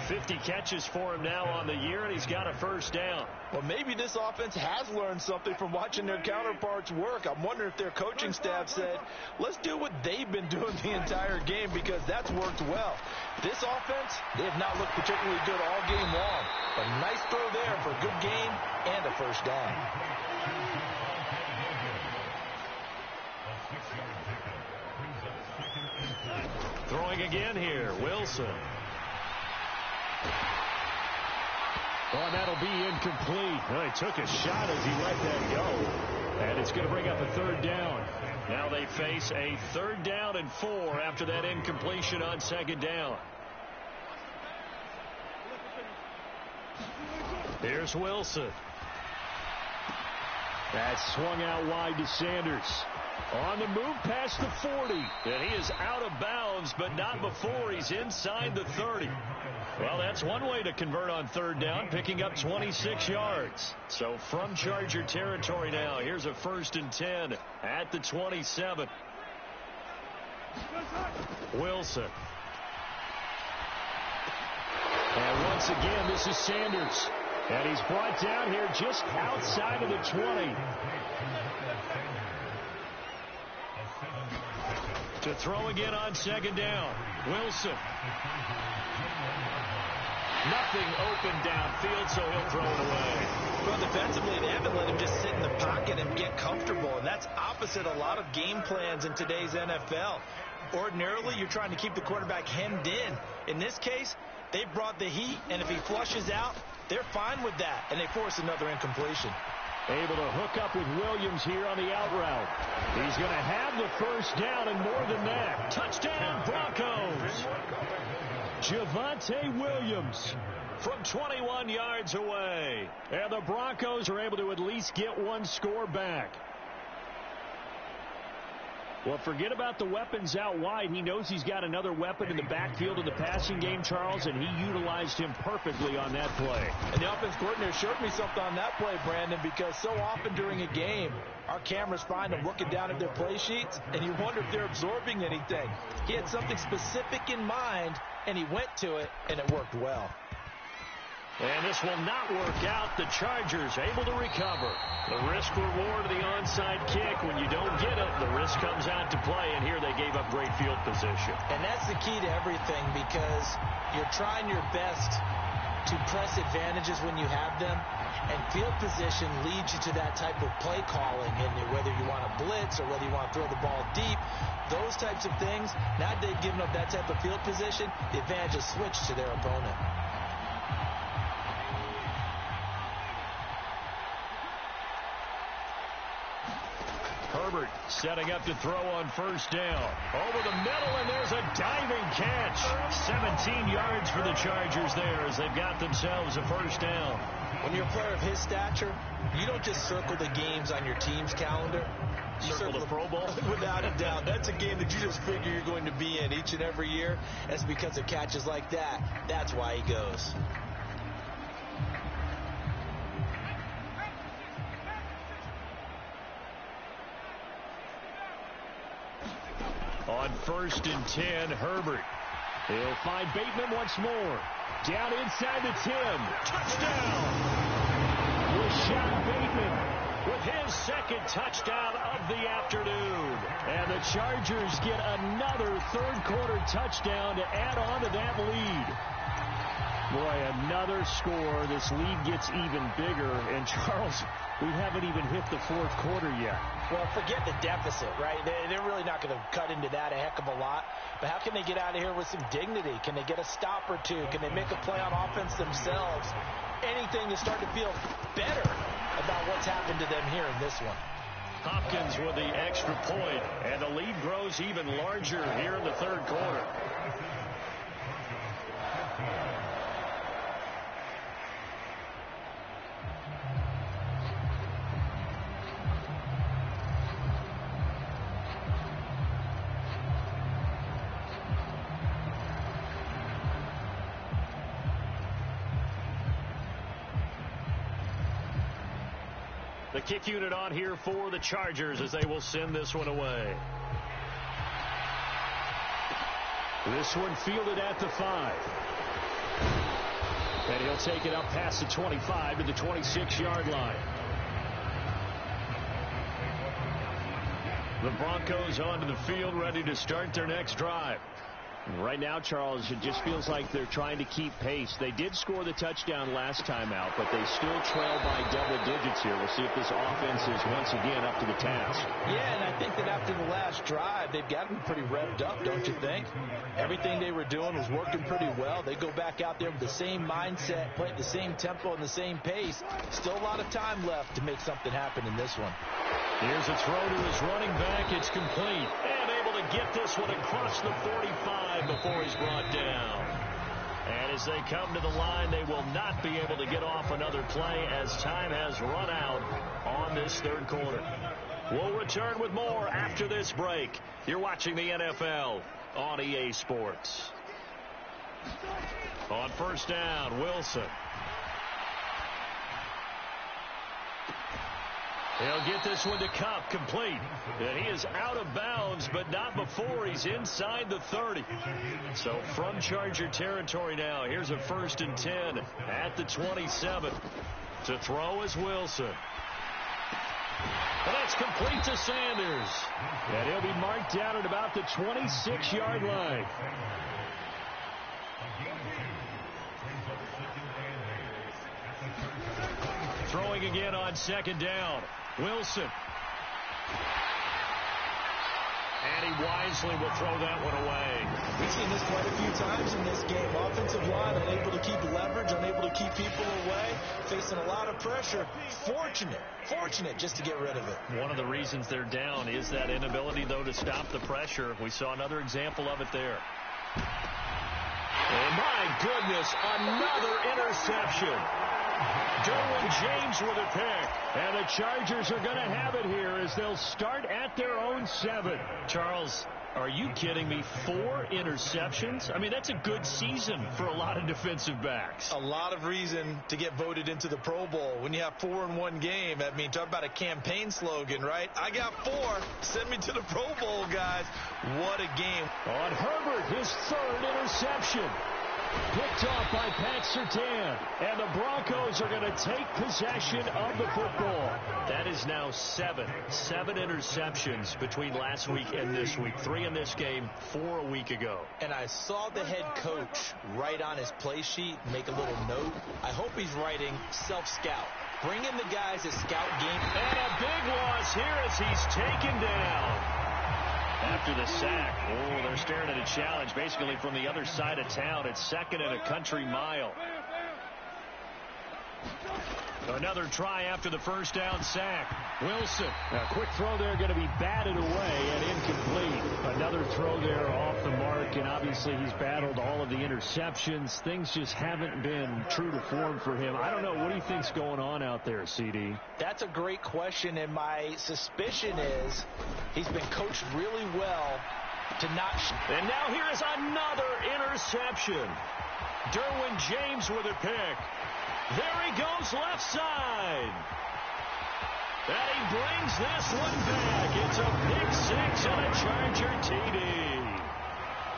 50 catches for him now on the year, and he's got a 1st down. Well, maybe this offense has learned something from watching their counterparts work. I'm wondering if their coaching staff said, let's do what they've been doing the entire game, because that's worked well. This offense, they have not looked particularly good all game long. But nice throw there for a good gain and a 1st down. Throwing again here, Wilson. Oh, and that'll be incomplete. Well, he took a shot as he let that go. And it's going to bring up a 3rd down. Now they face a 3rd down and 4 after that incompletion on 2nd down. Here's Wilson. That swung out wide to Sanders. On the move past the 40. And he is out of bounds, but not before he's inside the 30. Well, that's one way to convert on 3rd down, picking up 26 yards. So from Charger territory now, here's a 1st and 10 at the 27. Wilson. And once again, this is Sanders. And he's brought down here just outside of the 20. To throw again on 2nd down. Wilson. Nothing open downfield, so he'll throw it away. Well, defensively, they haven't let him just sit in the pocket and get comfortable, and that's opposite a lot of game plans in today's NFL. Ordinarily, you're trying to keep the quarterback hemmed in. In this case, they brought the heat, and if he flushes out, they're fine with that, and they force another incompletion. Able to hook up with Williams here on the out route. He's going to have the first down and more than that. Touchdown, Broncos. Javonte Williams from 21 yards away. And the Broncos are able to at least get one score back. Well, forget about the weapons out wide. He knows he's got another weapon in the backfield in the passing game, Charles, and he utilized him perfectly on that play. And the offense coordinator showed me something on that play, Brandon, because so often during a game, our cameras find them looking down at their play sheets, and you wonder if they're absorbing anything. He had something specific in mind, and he went to it, and it worked well. And this will not work out. The Chargers able to recover. The risk-reward of the onside kick. When you don't get it, the risk comes out to play, and here they gave up great field position. And that's the key to everything, because you're trying your best to press advantages when you have them, and field position leads you to that type of play calling, and whether you want to blitz or whether you want to throw the ball deep, those types of things. Now they've given up that type of field position, the advantage is switched to their opponent. Herbert setting up to throw on first down. Over the middle, and there's a diving catch. 17 yards for the Chargers there as they've got themselves a first down. When you're a player of his stature, you don't just circle the games on your team's calendar. You circle the Pro Bowl? Without a doubt. That's a game that you just figure you're going to be in each and every year. That's because of catches like that. That's why he goes. On 1st and 10, Herbert. He'll find Bateman once more. Down inside the 10. Touchdown! Rashad Bateman with his second touchdown of the afternoon. And the Chargers get another third-quarter touchdown to add on to that lead. Boy, another score. This lead gets even bigger. And, Charles, we haven't even hit the fourth quarter yet. Well, forget the deficit, right? They're really not going to cut into that a heck of a lot. But how can they get out of here with some dignity? Can they get a stop or two? Can they make a play on offense themselves? Anything to start to feel better about what's happened to them here in this one. Hopkins with the extra point, and the lead grows even larger here in the third quarter. The kick unit on here for the Chargers as they will send this one away. This one fielded at the 5. And he'll take it up past the 25 to the 26-yard line. The Broncos onto the field ready to start their next drive. Right now, Charles, it just feels like they're trying to keep pace. They did score the touchdown last time out, but they still trail by double digits here. We'll see if this offense is once again up to the task. Yeah, and I think that after the last drive, they've got them pretty revved up, don't you think? Everything they were doing was working pretty well. They go back out there with the same mindset, play at the same tempo and the same pace. Still a lot of time left to make something happen in this one. Here's a throw to his running back. It's complete. And able to get this one across the 45 before he's brought down. And as they come to the line, they will not be able to get off another play as time has run out on this third quarter. We'll return with more after this break. You're watching the NFL on EA Sports. On first down, Wilson. He'll get this one to Kupp, complete. And he is out of bounds, but not before he's inside the 30. So from Charger territory now, here's a 1st and 10 at the 27. To throw is Wilson. And that's complete to Sanders. And he'll be marked down at about the 26-yard line. Throwing again on 2nd down. Wilson. And he wisely will throw that one away. We've seen this quite a few times in this game. Offensive line unable to keep leverage, unable to keep people away, facing a lot of pressure. Fortunate just to get rid of it. One of the reasons they're down is that inability, though, to stop the pressure. We saw another example of it there. Oh, my goodness, another interception. Derwin James with a pick. And the Chargers are going to have it here as they'll start at their own 7. Charles, are you kidding me? 4 interceptions? I mean, that's a good season for a lot of defensive backs. A lot of reason to get voted into the Pro Bowl. When you have 4 in one game, I mean, talk about a campaign slogan, right? I got 4. Send me to the Pro Bowl, guys. What a game. On Herbert, his 3rd interception. Picked off by Pat Surtain. And the Broncos are going to take possession of the football. That is now 7 interceptions between last week and this week. 3 in this game, 4 a week ago. And I saw the head coach write on his play sheet, make a little note. I hope he's writing self-scout. Bring in the guys at scout game. And a big loss here as he's taken down. After the sack, they're staring at a challenge basically from the other side of town. It's 2nd and a country mile. Another try after the first down sack. Wilson, a quick throw there, going to be batted away and incomplete. Another throw there off the mark, and obviously he's battled all of the interceptions. Things just haven't been true to form for him. I don't know. What do you think's going on out there, CD? That's a great question, and my suspicion is he's been coached really well to not. And now here is another interception. Derwin James with a pick. There he goes left side. And he brings this one back. It's a pick 6 and a Charger TD.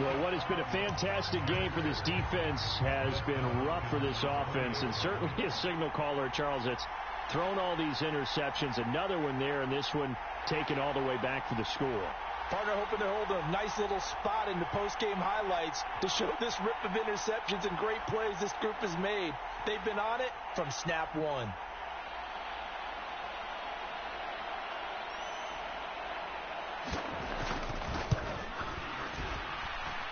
Well, what has been a fantastic game for this defense has been rough for this offense, and certainly a signal caller, Charles, that's thrown all these interceptions. Another one there, and this one taken all the way back for the score. Partner hoping to hold a nice little spot in the post-game highlights to show this rip of interceptions and great plays this group has made. They've been on it from snap 1.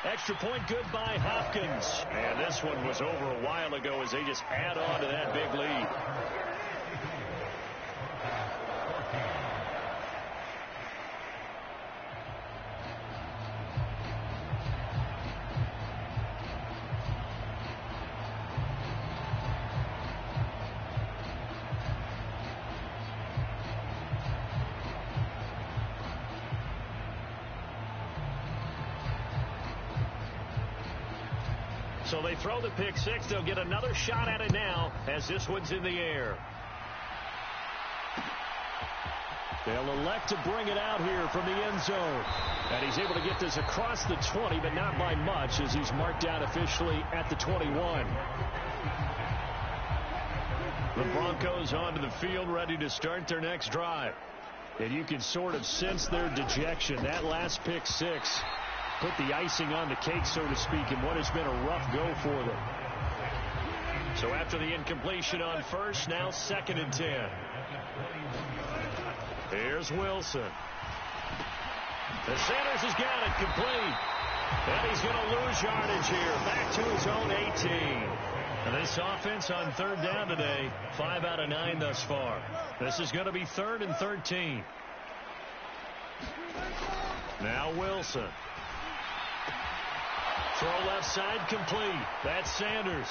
Extra point good by Hopkins. And this one was over a while ago as they just add on to that big lead. So they throw the pick 6. They'll get another shot at it now as this one's in the air. They'll elect to bring it out here from the end zone. And he's able to get this across the 20, but not by much as he's marked down officially at the 21. The Broncos onto the field ready to start their next drive. And you can sort of sense their dejection. That last pick 6 put the icing on the cake, so to speak, in what has been a rough go for them. So after the incompletion on first, now 2nd and 10. Here's Wilson. The Sanders has got it complete. And he's going to lose yardage here. Back to his own 18. And this offense on 3rd down today, 5 out of 9 thus far. This is going to be 3rd and 13. Now Wilson. Throw left side complete. That's Sanders.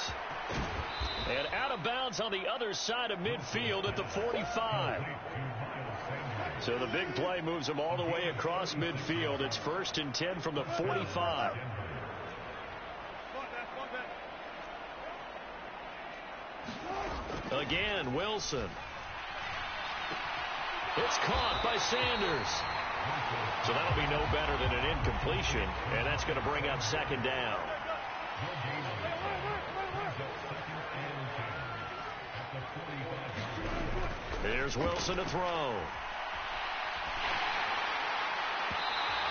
And out of bounds on the other side of midfield at the 45. So the big play moves them all the way across midfield. It's 1st and 10 from the 45. Again, Wilson. It's caught by Sanders. So that'll be no better than an incompletion, and that's going to bring up 2nd down. Here's Wilson to throw.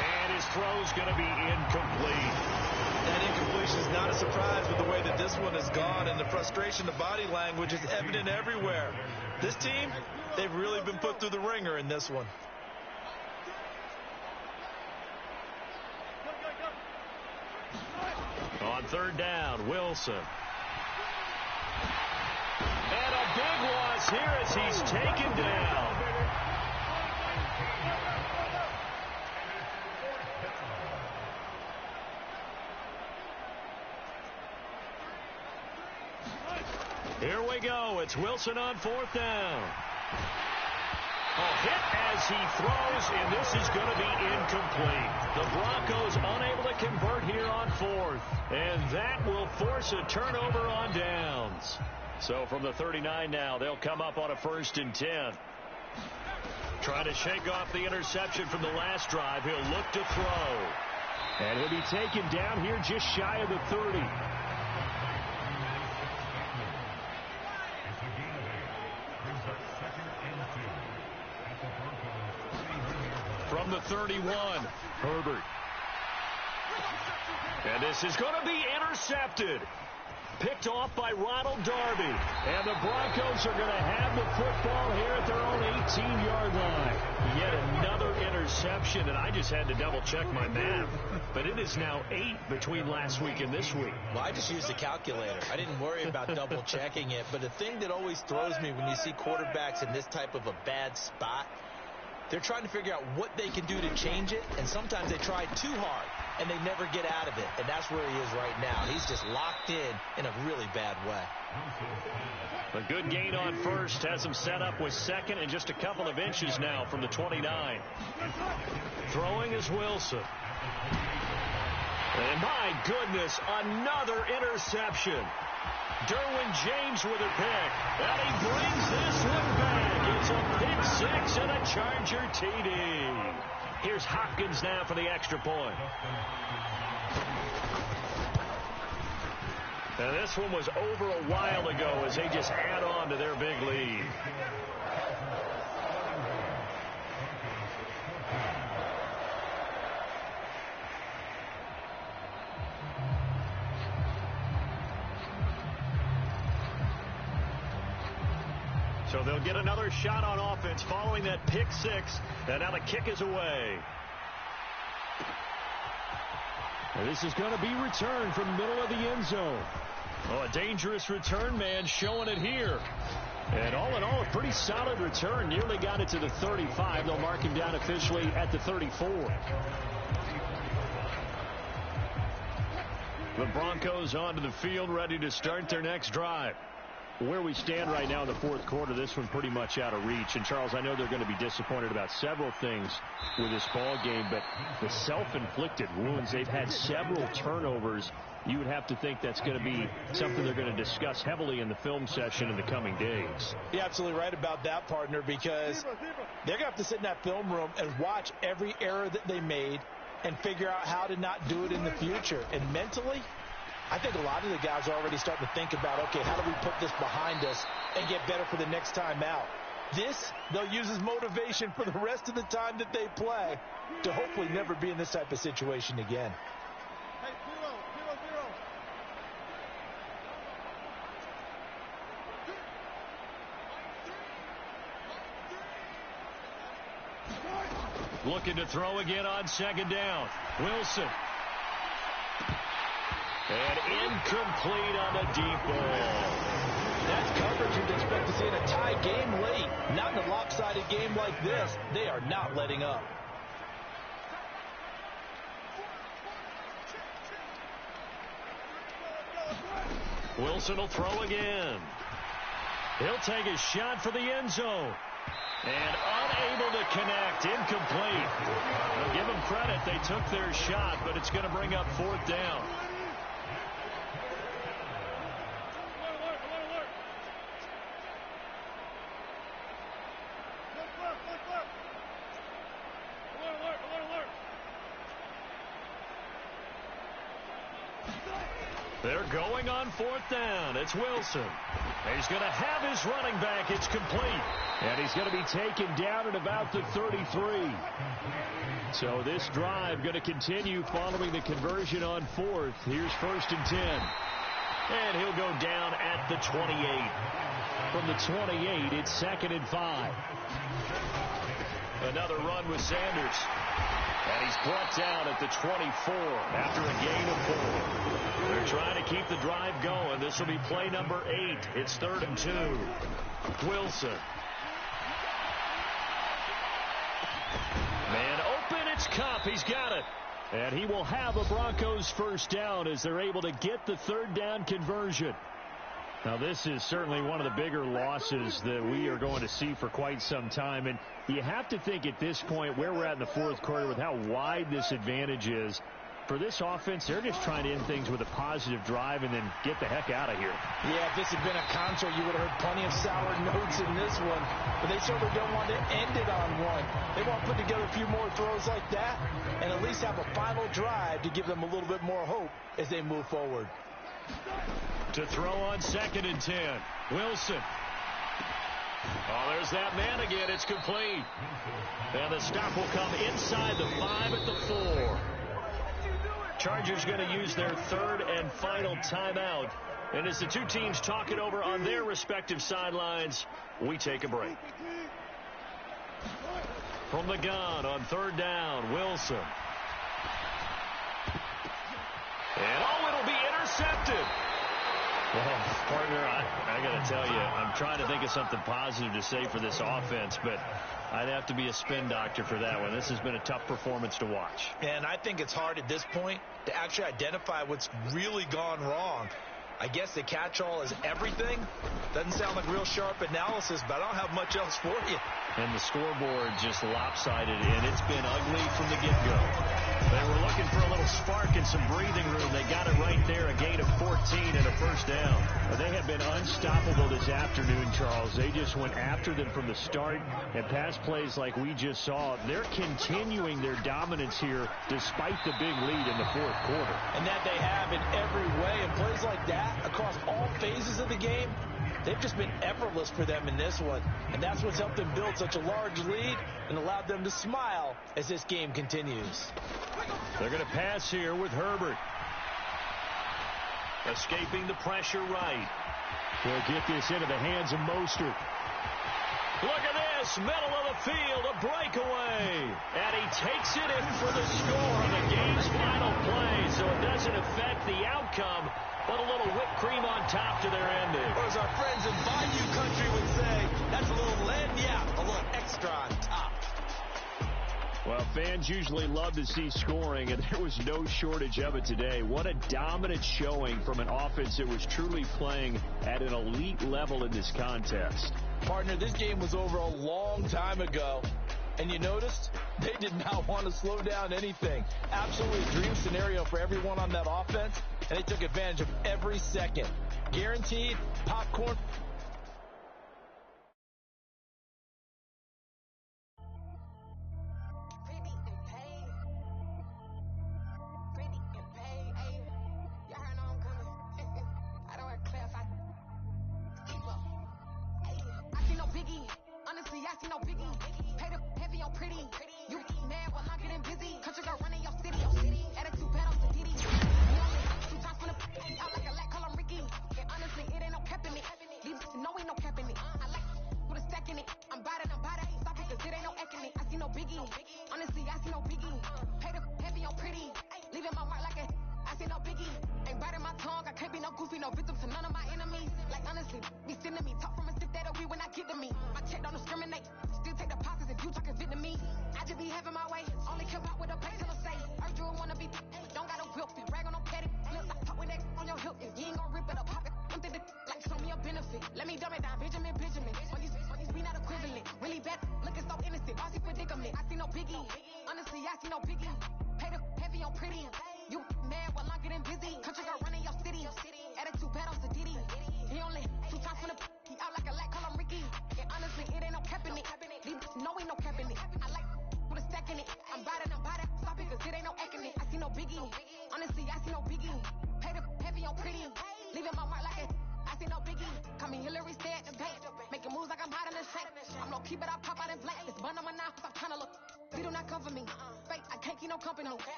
And his throw's going to be incomplete. That incompletion is not a surprise with the way that this one has gone, and the frustration, the body language is evident everywhere. This team, they've really been put through the ringer in this one. On third down, Wilson. And a big loss here as he's taken down. Here we go. It's Wilson on fourth down. A hit as he throws, and this is going to be incomplete. The Broncos unable to convert here on fourth, and that will force a turnover on downs. So from the 39 now, they'll come up on a 1st and 10. Trying to shake off the interception from the last drive. He'll look to throw. And he'll be taken down here just shy of the 30. From the 31, Herbert. And this is going to be intercepted. Picked off by Ronald Darby. And the Broncos are going to have the football here at their own 18-yard line. Yet another interception, and I just had to double-check my math. But it is now 8 between last week and this week. Well, I just used a calculator. I didn't worry about double-checking it. But the thing that always throws me when you see quarterbacks in this type of a bad spot, they're trying to figure out what they can do to change it, and sometimes they try too hard, and they never get out of it, and that's where he is right now. He's just locked in a really bad way. A good gain on first has him set up with second and just a couple of inches now from the 29. Throwing is Wilson. And my goodness, another interception. Derwin James with a pick, and he brings this one back. It's a pick 6 and a Charger TD. Here's Hopkins now for the extra point. And this one was over a while ago as they just add on to their big lead. So they'll get another shot on offense following that pick 6. And now the kick is away. And this is going to be returned from the middle of the end zone. Oh, a dangerous return man showing it here. And all in all, a pretty solid return. Nearly got it to the 35. They'll mark him down officially at the 34. The Broncos onto the field, ready to start their next drive. Where we stand right now in the fourth quarter, this one pretty much out of reach. And, Charles, I know they're going to be disappointed about several things with this ball game, but the self-inflicted wounds, they've had several turnovers. You would have to think that's going to be something they're going to discuss heavily in the film session in the coming days. You're absolutely right about that, partner, because they're going to have to sit in that film room and watch every error that they made and figure out how to not do it in the future. And mentally, I think a lot of the guys are already starting to think about, okay, how do we put this behind us and get better for the next time out? This, they'll use as motivation for the rest of the time that they play to hopefully never be in this type of situation again. Looking to throw again on second down. Wilson. And incomplete on the deep ball. That's coverage you'd expect to see in a tie game late. Not in a lopsided game like this. They are not letting up. Wilson will throw again. He'll take a shot for the end zone. And unable to connect. Incomplete. I'll give them credit. They took their shot, but it's going to bring up fourth down. They're going on fourth down. It's Wilson. He's going to have his running back. It's complete. And he's going to be taken down at about the 33. So this drive going to continue following the conversion on fourth. Here's 1st and 10. And he'll go down at the 28. From the 28, it's 2nd and 5. Another run with Sanders. And he's brought down at the 24 after a gain of 4. They're trying keep the drive going. This will be play number 8. It's 3rd and 2. Wilson. Man open, it's Kupp. He's got it. And he will have a Broncos first down as they're able to get the 3rd down conversion. Now, this is certainly one of the bigger losses that we are going to see for quite some time. And you have to think at this point where we're at in the 4th quarter with how wide this advantage is. For this offense, they're just trying to end things with a positive drive and then get the heck out of here. Yeah, if this had been a concert, you would have heard plenty of sour notes in this one. But they certainly don't want to end it on one. They want to put together a few more throws like that and at least have a final drive to give them a little bit more hope as they move forward. To throw on 2nd and 10. Wilson. Oh, there's that man again. It's complete. And the stop will come inside the 5 at the 4. Chargers going to use their 3rd and final timeout. And as the two teams talk it over on their respective sidelines, we take a break. From the gun on 3rd down, Wilson. And it'll be intercepted. Well, partner, I got to tell you, I'm trying to think of something positive to say for this offense, but I'd have to be a spin doctor for that one. This has been a tough performance to watch. And I think it's hard at this point to actually identify what's really gone wrong. I guess the catch-all is everything. Doesn't sound like real sharp analysis, but I don't have much else for you. And the scoreboard just lopsided, and it's been ugly from the get-go. They were looking for a little spark and some breathing room. They got it right there, a gain of 14 and a first down. But they have been unstoppable this afternoon, Charles. They just went after them from the start, and pass plays like we just saw. They're continuing their dominance here despite the big lead in the 4th quarter. And that they have in every way. And plays like that across all phases of the game, they've just been effortless for them in this one. And that's what's helped them build such a large lead and allowed them to smile as this game continues. They're going to pass here with Herbert. Escaping the pressure right. They'll get this into the hands of Mostert. Look at this, middle of the field, a breakaway. And he takes it in for the score on the game's final play. So it doesn't affect the outcome, but a little whipped cream on top to their ending. Or as our friends in Bayou Country would say, that's a little lagniappe, a little extra on top. Well, fans usually love to see scoring, and there was no shortage of it today. What a dominant showing from an offense that was truly playing at an elite level in this contest. Partner, this game was over a long time ago, and you noticed they did not want to slow down anything. Absolutely a dream scenario for everyone on that offense, and they took advantage of every second. Guaranteed popcorn.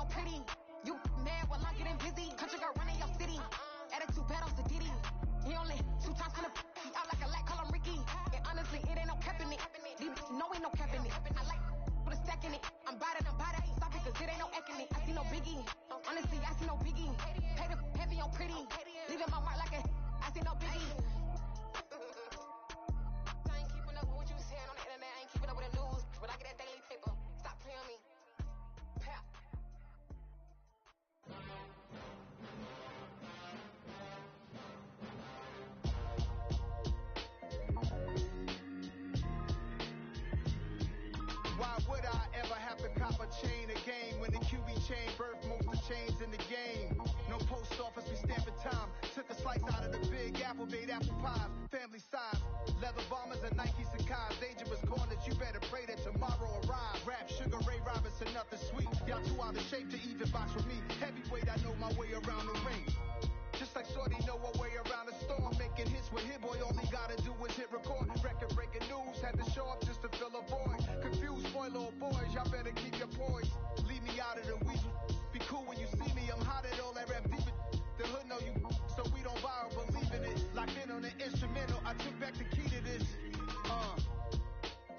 on pretty. You mad while I'm getting busy. Country girl running your city. Attitude bad on Sadiddy. He only 2 times from the he out like a light, call him Ricky. And honestly, it ain't no cap in it. These no ain't no cap in it. I like put a stack in it. I'm bad, ain't stopping cause it ain't no eck in it. I see no biggie. Honestly, I see no biggie. Pay the heavy on pretty. Leaving my mark like a I see no biggie. I ain't keeping up with what you saying on the internet. I ain't keeping up with the news. But I get that daily paper. Stop playing on me. Pap. Why would I ever have to cop a chain a game when the QB chain birthed most of the chains in the game? No post office, we stamping time. Took a slice out of the big apple, made apple pies, family size. Leather bombers and Nike Sacai's. Dangerous corners, you better pray that tomorrow arrives. Rap, Sugar Ray Robinson, nothing sweet. Y'all too out of shape to even box with me. Heavyweight, I know my way around the ring. Just like Shorty know her way around the storm. Making hits with Hit Boy, all he gotta do is hit record. Record breaking news, had to show up just to fill a void. Confused boy, little boys, y'all better keep your poise. Leave me out of the weasel. Be cool when you see me, I'm hot at all that rap deep. The hood know you, so we don't borrow, believe in it. Locked in on the instrumental, I took back the key to this.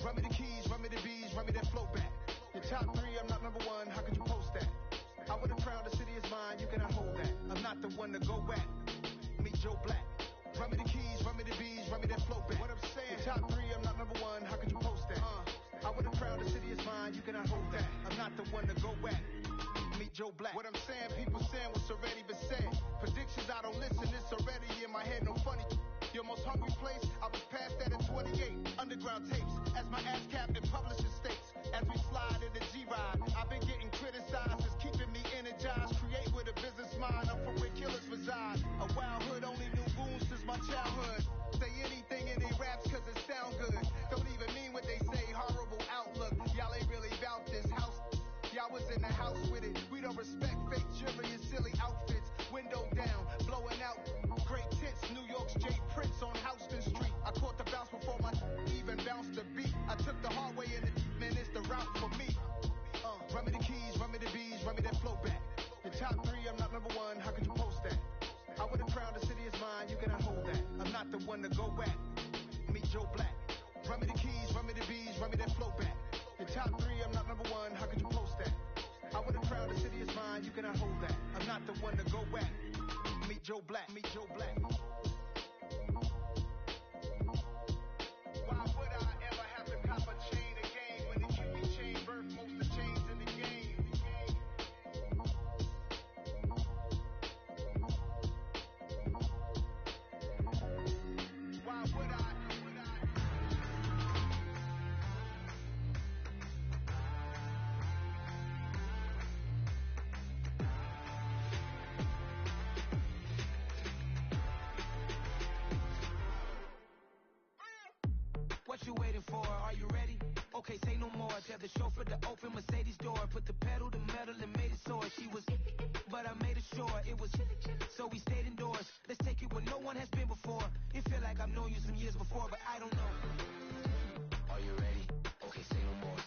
Run me the keys, run me the bees, run me that flow back. Your top 3, I'm not number 1, how could you post that? I would have crowned the city is mine, you cannot hold that. I'm not the one to go back. Meet Joe Black. Run me the keys, run me the bees, run me that flow back. What I'm saying, top 3, I'm not number 1, how could you post that? I would have crowned the city is mine, you cannot hold that. I'm not the one to go back. Meet Joe Black. What I'm saying, people saying what's already been said. Predictions, I don't listen, it's already in my head, no funny. Your most hungry place, I was past that at 28. Underground tapes, as my ass captain publishes states. As we slide in the G-Ride, I've been getting criticized, it's keeping me energized. Create with a business mind, I'm from where killers reside. A wild hood, only knew goons since my childhood. Say anything in their raps cause it sound good. Don't even mean what they say, horrible outlook. Y'all ain't really about this house. Y'all was in the house with it. We don't respect fake jewelry and silly outfits. Window down, blowing out great tits. New York's J. Prince on Houston Street. I caught the bounce before my even bounced the beat. I took the hard way in it, man, it's the route for me. Run me the keys, run me the bees, run me that flow back. Your top 3, I'm not number 1, how could you post that? I would have crowned the city is mine, you cannot hold that. I'm not the one to go back. Meet Joe Black. Run me the keys, run me the bees, run me that flow back. Your top 3, I'm not number 1, how could you post that? I would have crowned the city is mine, you cannot hold that. I'm not the one to go back. Meet Joe Black, meet Joe Black. Why would I ever have to cop a chain again when the QB chain birthed most of the chains in the game? Why would I? What you waiting for? Are you ready? Okay, say no more. Tell the chauffeur to open Mercedes door. Put the pedal to metal and made it soar. She was, but I made it sure it was. So we stayed indoors. Let's take it where no one has been before. It feel like I've known you some years before, but I don't know. Are you ready? Okay, say no more.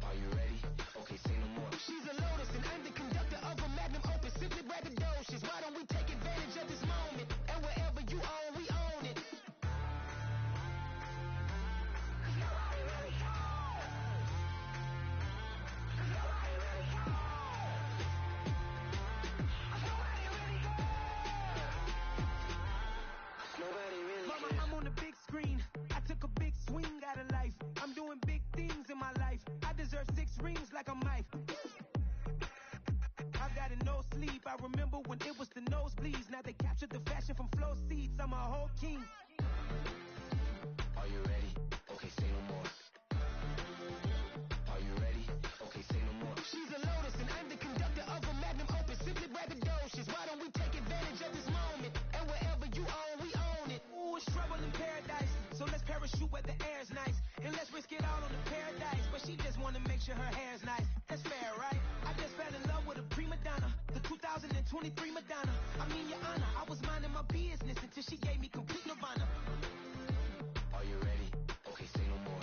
Are you ready? Okay, say no more. She's a Lotus and I'm the conductor of a Magnum Opus. Simply braggadocious. Why don't we take advantage of this moment? And wherever you own, we own it. Screen. I took a big swing out of life. I'm doing big things in my life. I deserve 6 rings like a Mike. I've got no sleep. I remember when it was the nosebleeds. Now they captured the fashion from flow seats. I'm a whole king. Are you ready? Okay, say no more. Are you ready? Okay, say no more. She's a Lotus and I'm the conductor of a Magnum Opus. Simply braggadocious. Why don't we take advantage of this moment? And wherever you own, we own it. Ooh, it's trouble in paradise. So let's parachute where the air's nice. And let's risk it all on the paradise. But she just wanna make sure her hair's nice. That's fair, right? I just fell in love with a prima donna. The 2023 Madonna. I mean, your honor, I was minding my business until she gave me complete nirvana. Are you ready? Okay, say no more.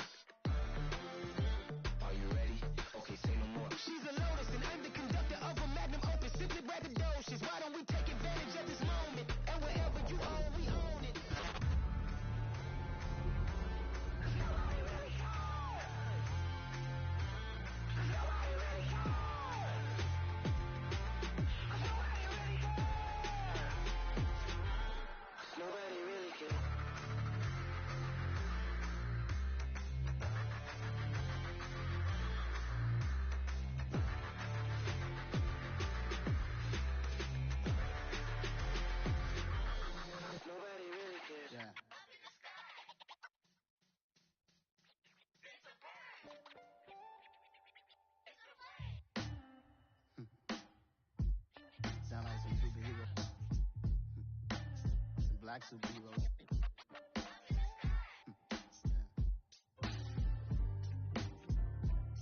black superheroes.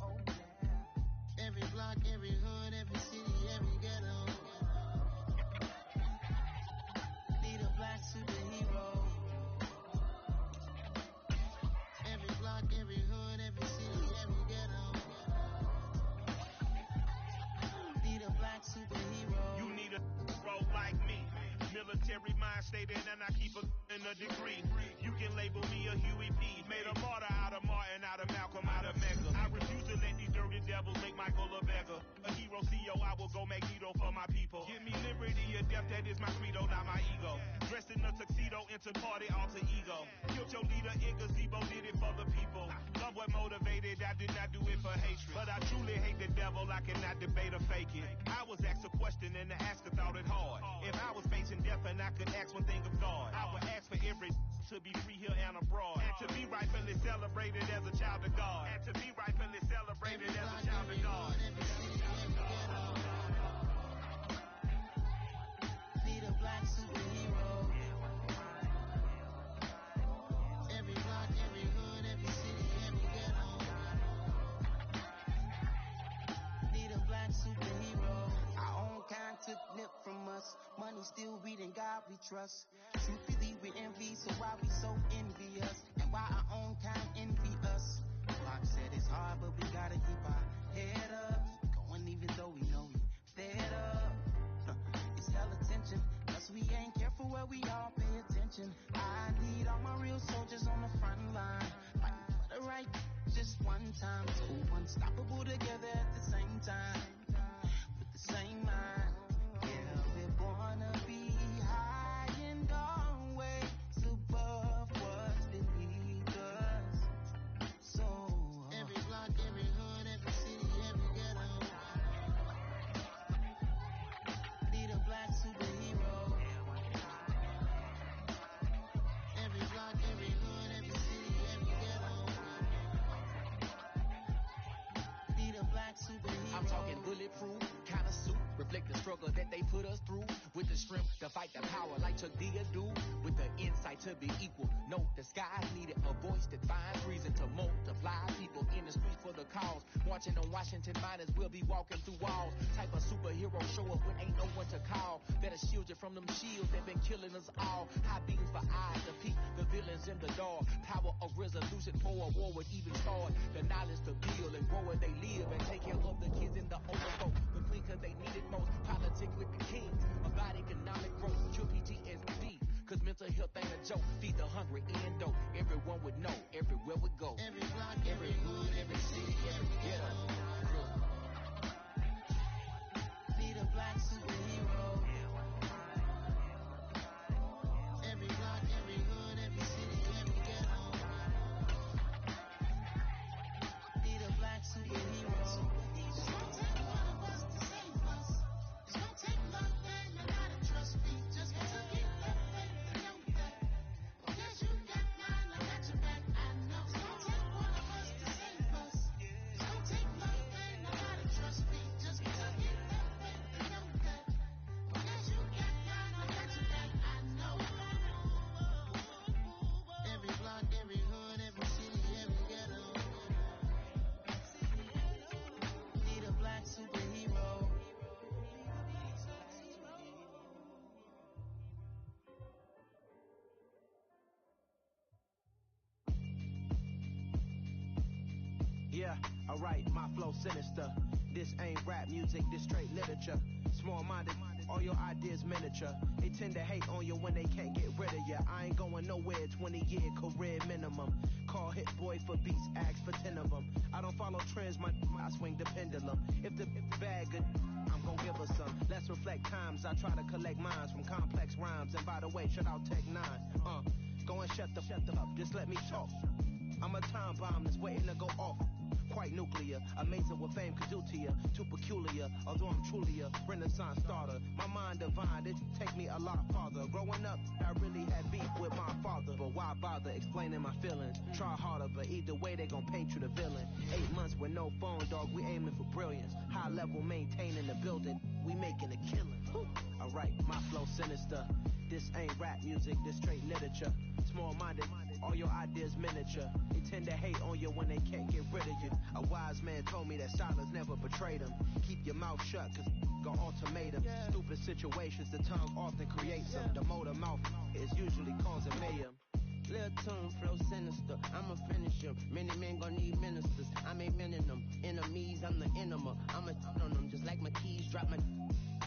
Oh, yeah. Every block, every hood, every city, every ghetto. Need a black superhero. Every block, every hood, every city, every ghetto. Need a black superhero. You need a hero like me. Military mind stated, and I keep a degree. You can label me a Huey P. Made a martyr out of Martin, out of Malcolm, out of Mega. I refuse to let these dirty devils make Michael a beggar. A hero CEO, I will go Magneto for my people. Give me liberty or death, that is my credo, not my ego. Dressed in a tuxedo, into party, alter ego. Killed your leader, in gazebo, did it for the people. Love what motivated, I did not do it for hatred. But I truly hate the devil, I cannot debate or fake it. I was asked a question and the asker thought it hard. If I was facing death and I could ask one thing of God, I would ask for every to be free here and abroad, and to be rightfully celebrated as a child of God, and to be rightfully celebrated as a child of God. Need a black superhero. Every block, every hood, every city, every ghetto. Need a black superhero. Our own kind took nip from us. Money still reading God we trust. Truth believe we envy, so why we so envious? And why our own kind envy us? Pop said it's hard, but we gotta keep our head up. Going even though we know we fed up. It's hella tension, cause we ain't careful where we all pay attention. I need all my real soldiers on the front line, fighting for the right just one time. So unstoppable together at the same time, with the same mind. Yeah, we're born to be high and always above what's beneath us. So every block, every hood, every city, every ghetto. Need a black superhero. Every block, every hood, every city, every ghetto. Need a black superhero. I'm talking bulletproof, kind of suit, reflect the struggle that they put us through. With the strength to fight the power like Chuck D do. With the insight to be equal. No, the skies needed a voice that finds reason to multiply people in the streets for the cause. Marching on Washington, might as well be walking through walls. Type of superhero show up when ain't no one to call. That'll shield you from them shields that been killing us all. High beams for eyes to peek the villains in the dark. Power of resolution for a war would even start. The knowledge to build and grow where they live and take care of the kids in the overflow. The clean cause they need it most. Politics with the kings. About economic growth. Cure PTSD. Cause mental health ain't a joke. Feed the hungry and dope. Everyone would know. Everywhere we go. Every block, every hood, every city, every ghetto. Need a black superhero. Every block, every hood, every city, every ghetto. Need a black superhero. It's gonna take one of us to save us. It's gonna take love and a lot of trust me. Just to get that faith and know that. Because you got mine, I got your back. I know. It's gonna take one of us to save us. It's gonna take love and a lot of trust me. Just to get that faith and know that. Because you got mine, I got your back. I know. Every block, every hood, every city, every ghetto. Need a black superhero. Yeah, alright, my flow sinister. This ain't rap music, this straight literature. Small-minded, all your ideas miniature. They tend to hate on you when they can't get rid of you. I ain't going nowhere, 20-year career minimum. Call Hit Boy for beats, ask for 10 of them. I don't follow trends, I swing the pendulum. If the bag good, I'm gon' give her some. Let's reflect times, I try to collect minds from complex rhymes. And by the way, shout out Tech 9. Go and shut the up, just let me talk. I'm a time bomb that's waiting to go off. Quite nuclear, amazing what fame could do to you. Too peculiar, although I'm truly a renaissance starter. My mind divine, it take me a lot farther. Growing up, I really had beef with my father. But why bother explaining my feelings? Try harder, but either way they gon' paint you the villain. 8 months with no phone, dog, we aiming for brilliance. High level level maintaining the building. We making a killing. Alright, my flow sinister. This ain't rap music, this straight literature. Small-minded, all your ideas miniature. They tend to hate on you when they can't get rid of you. A wise man told me that silence never betrayed him. Keep your mouth shut, cause got ultimatum. Stupid situations, the tongue often creates them. The motor mouth is usually causing mayhem. Lil' tune, flow sinister, I'ma finish him. Many men gon' need ministers, I ain't mending them. Enemies, I'm the enema, I'ma on them. Just like my keys, drop my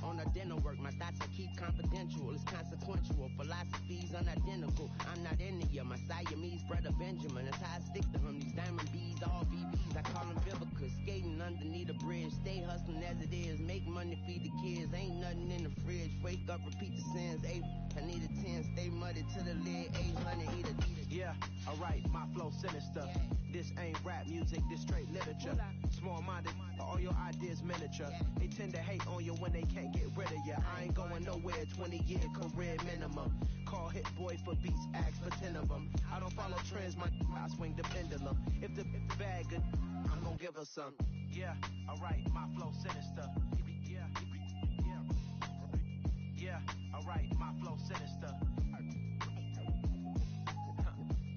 on a dinner work. My thoughts I keep confidential, it's consequential. Philosophies unidentical, I'm not into you. My Siamese brother Benjamin, that's how I stick to him. These diamond bees, all BBs, I call them Vivica. Skating underneath a bridge, stay hustling as it is. Make money, feed the kids, ain't nothing in the fridge. Wake up, repeat the sins, I need a 10, stay muddy to the lid, 800, eat a. Yeah, alright, my flow sinister. This ain't rap music, this straight literature. Small-minded, all your ideas miniature. They tend to hate on you when they can't get rid of you. I ain't going nowhere, 20-year career minimum. Call Hit Boy for beats, ask for 10 of them. I don't follow trends, I swing the pendulum. If the bag good, I'm gonna give her some. Yeah, alright, my flow sinister. Yeah, alright, my flow sinister.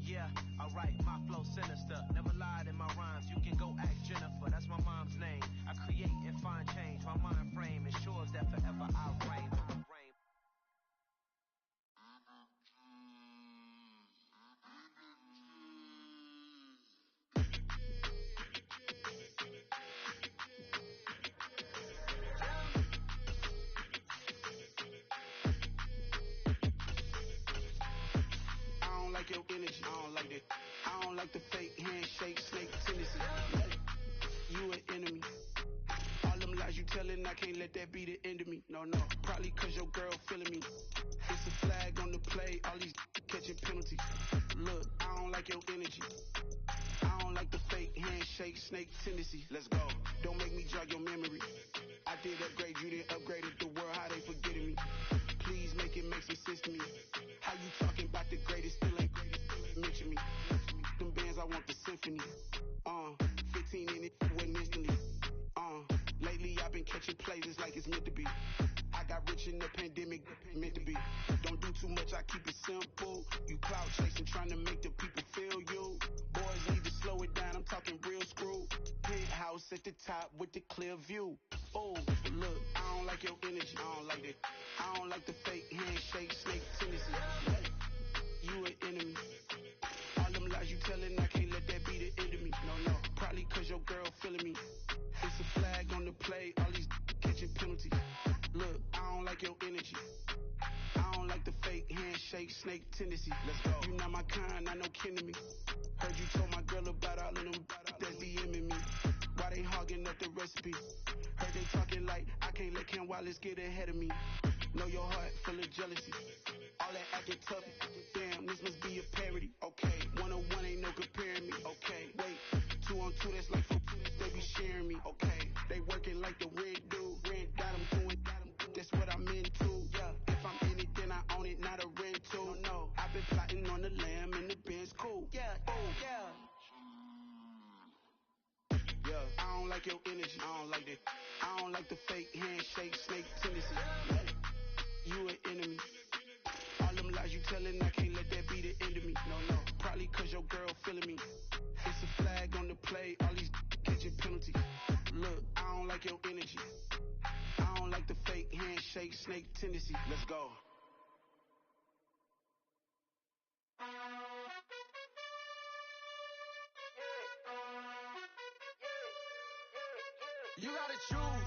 Yeah, alright, my flow sinister. Never lied in my rhymes, you can go ask Jennifer. That's my mom's name. I create and find change. My mind frame ensures that forever I'll reign. I don't like your energy, I don't like that. I don't like the fake handshake, snake tendency. You an enemy. All them lies you telling, I can't let that be the end of me. No, probably cause your girl feeling me. It's a flag on the play, all these catching penalties. Look, I don't like your energy. I don't like the fake handshake, snake tendency. Let's go. Don't make me jog your memory. I did upgrade, you didn't upgrade it. The world, how they forgetting me. Please make some sense to me. How you talking about the greatest, still ain't mention me. Them bands, I want the symphony. 15 in it, went instantly. Lately I've been catching plays, it's like it's meant to be. I got rich in the pandemic, meant to be. Don't do too much, I keep it simple. You clout chasing, trying to make the people feel you. Boys need to slow it down, I'm talking real screw. Penthouse at the top with the clear view. Oh, look, I don't like your energy, I don't like that. I don't like the fake handshake, snake tendency. You an enemy. All them lies you telling, I can't let that be the end of me. No, probably cause your girl feeling me. It's a flag on the play, all these catching penalties. Look, I don't like your energy. I don't like the fake handshake, snake tendency. Let's go. You not my kind, not no kin to me. Heard you told my girl about all of them that's DMing me. Why they hogging up the recipe? Heard they talking like I can't let Ken Wallace get ahead of me. Know your heart full of jealousy. All that acting tough, damn, this must be a parody. Okay, 101 ain't no comparing me. Okay, wait, 2 on 2, that's like 4, they be sharing me. Okay, they working like the red dude. Red got them doing, that's what I'm into. Yeah, if I'm in it, then I own it, not a rental. No, I've been plotting on the lamb and the Benz cool. Yeah, yeah. Yeah, I don't like your energy, I don't like that. I don't like the fake handshake, snake tendency. You an enemy. All them lies you telling, I can't let that be the end of me. No, probably cause your girl feeling me. It's a flag on the play, all these catching penalties. Look, I don't like your energy. I don't like the fake handshake, snake tendency. Let's go. You gotta choose.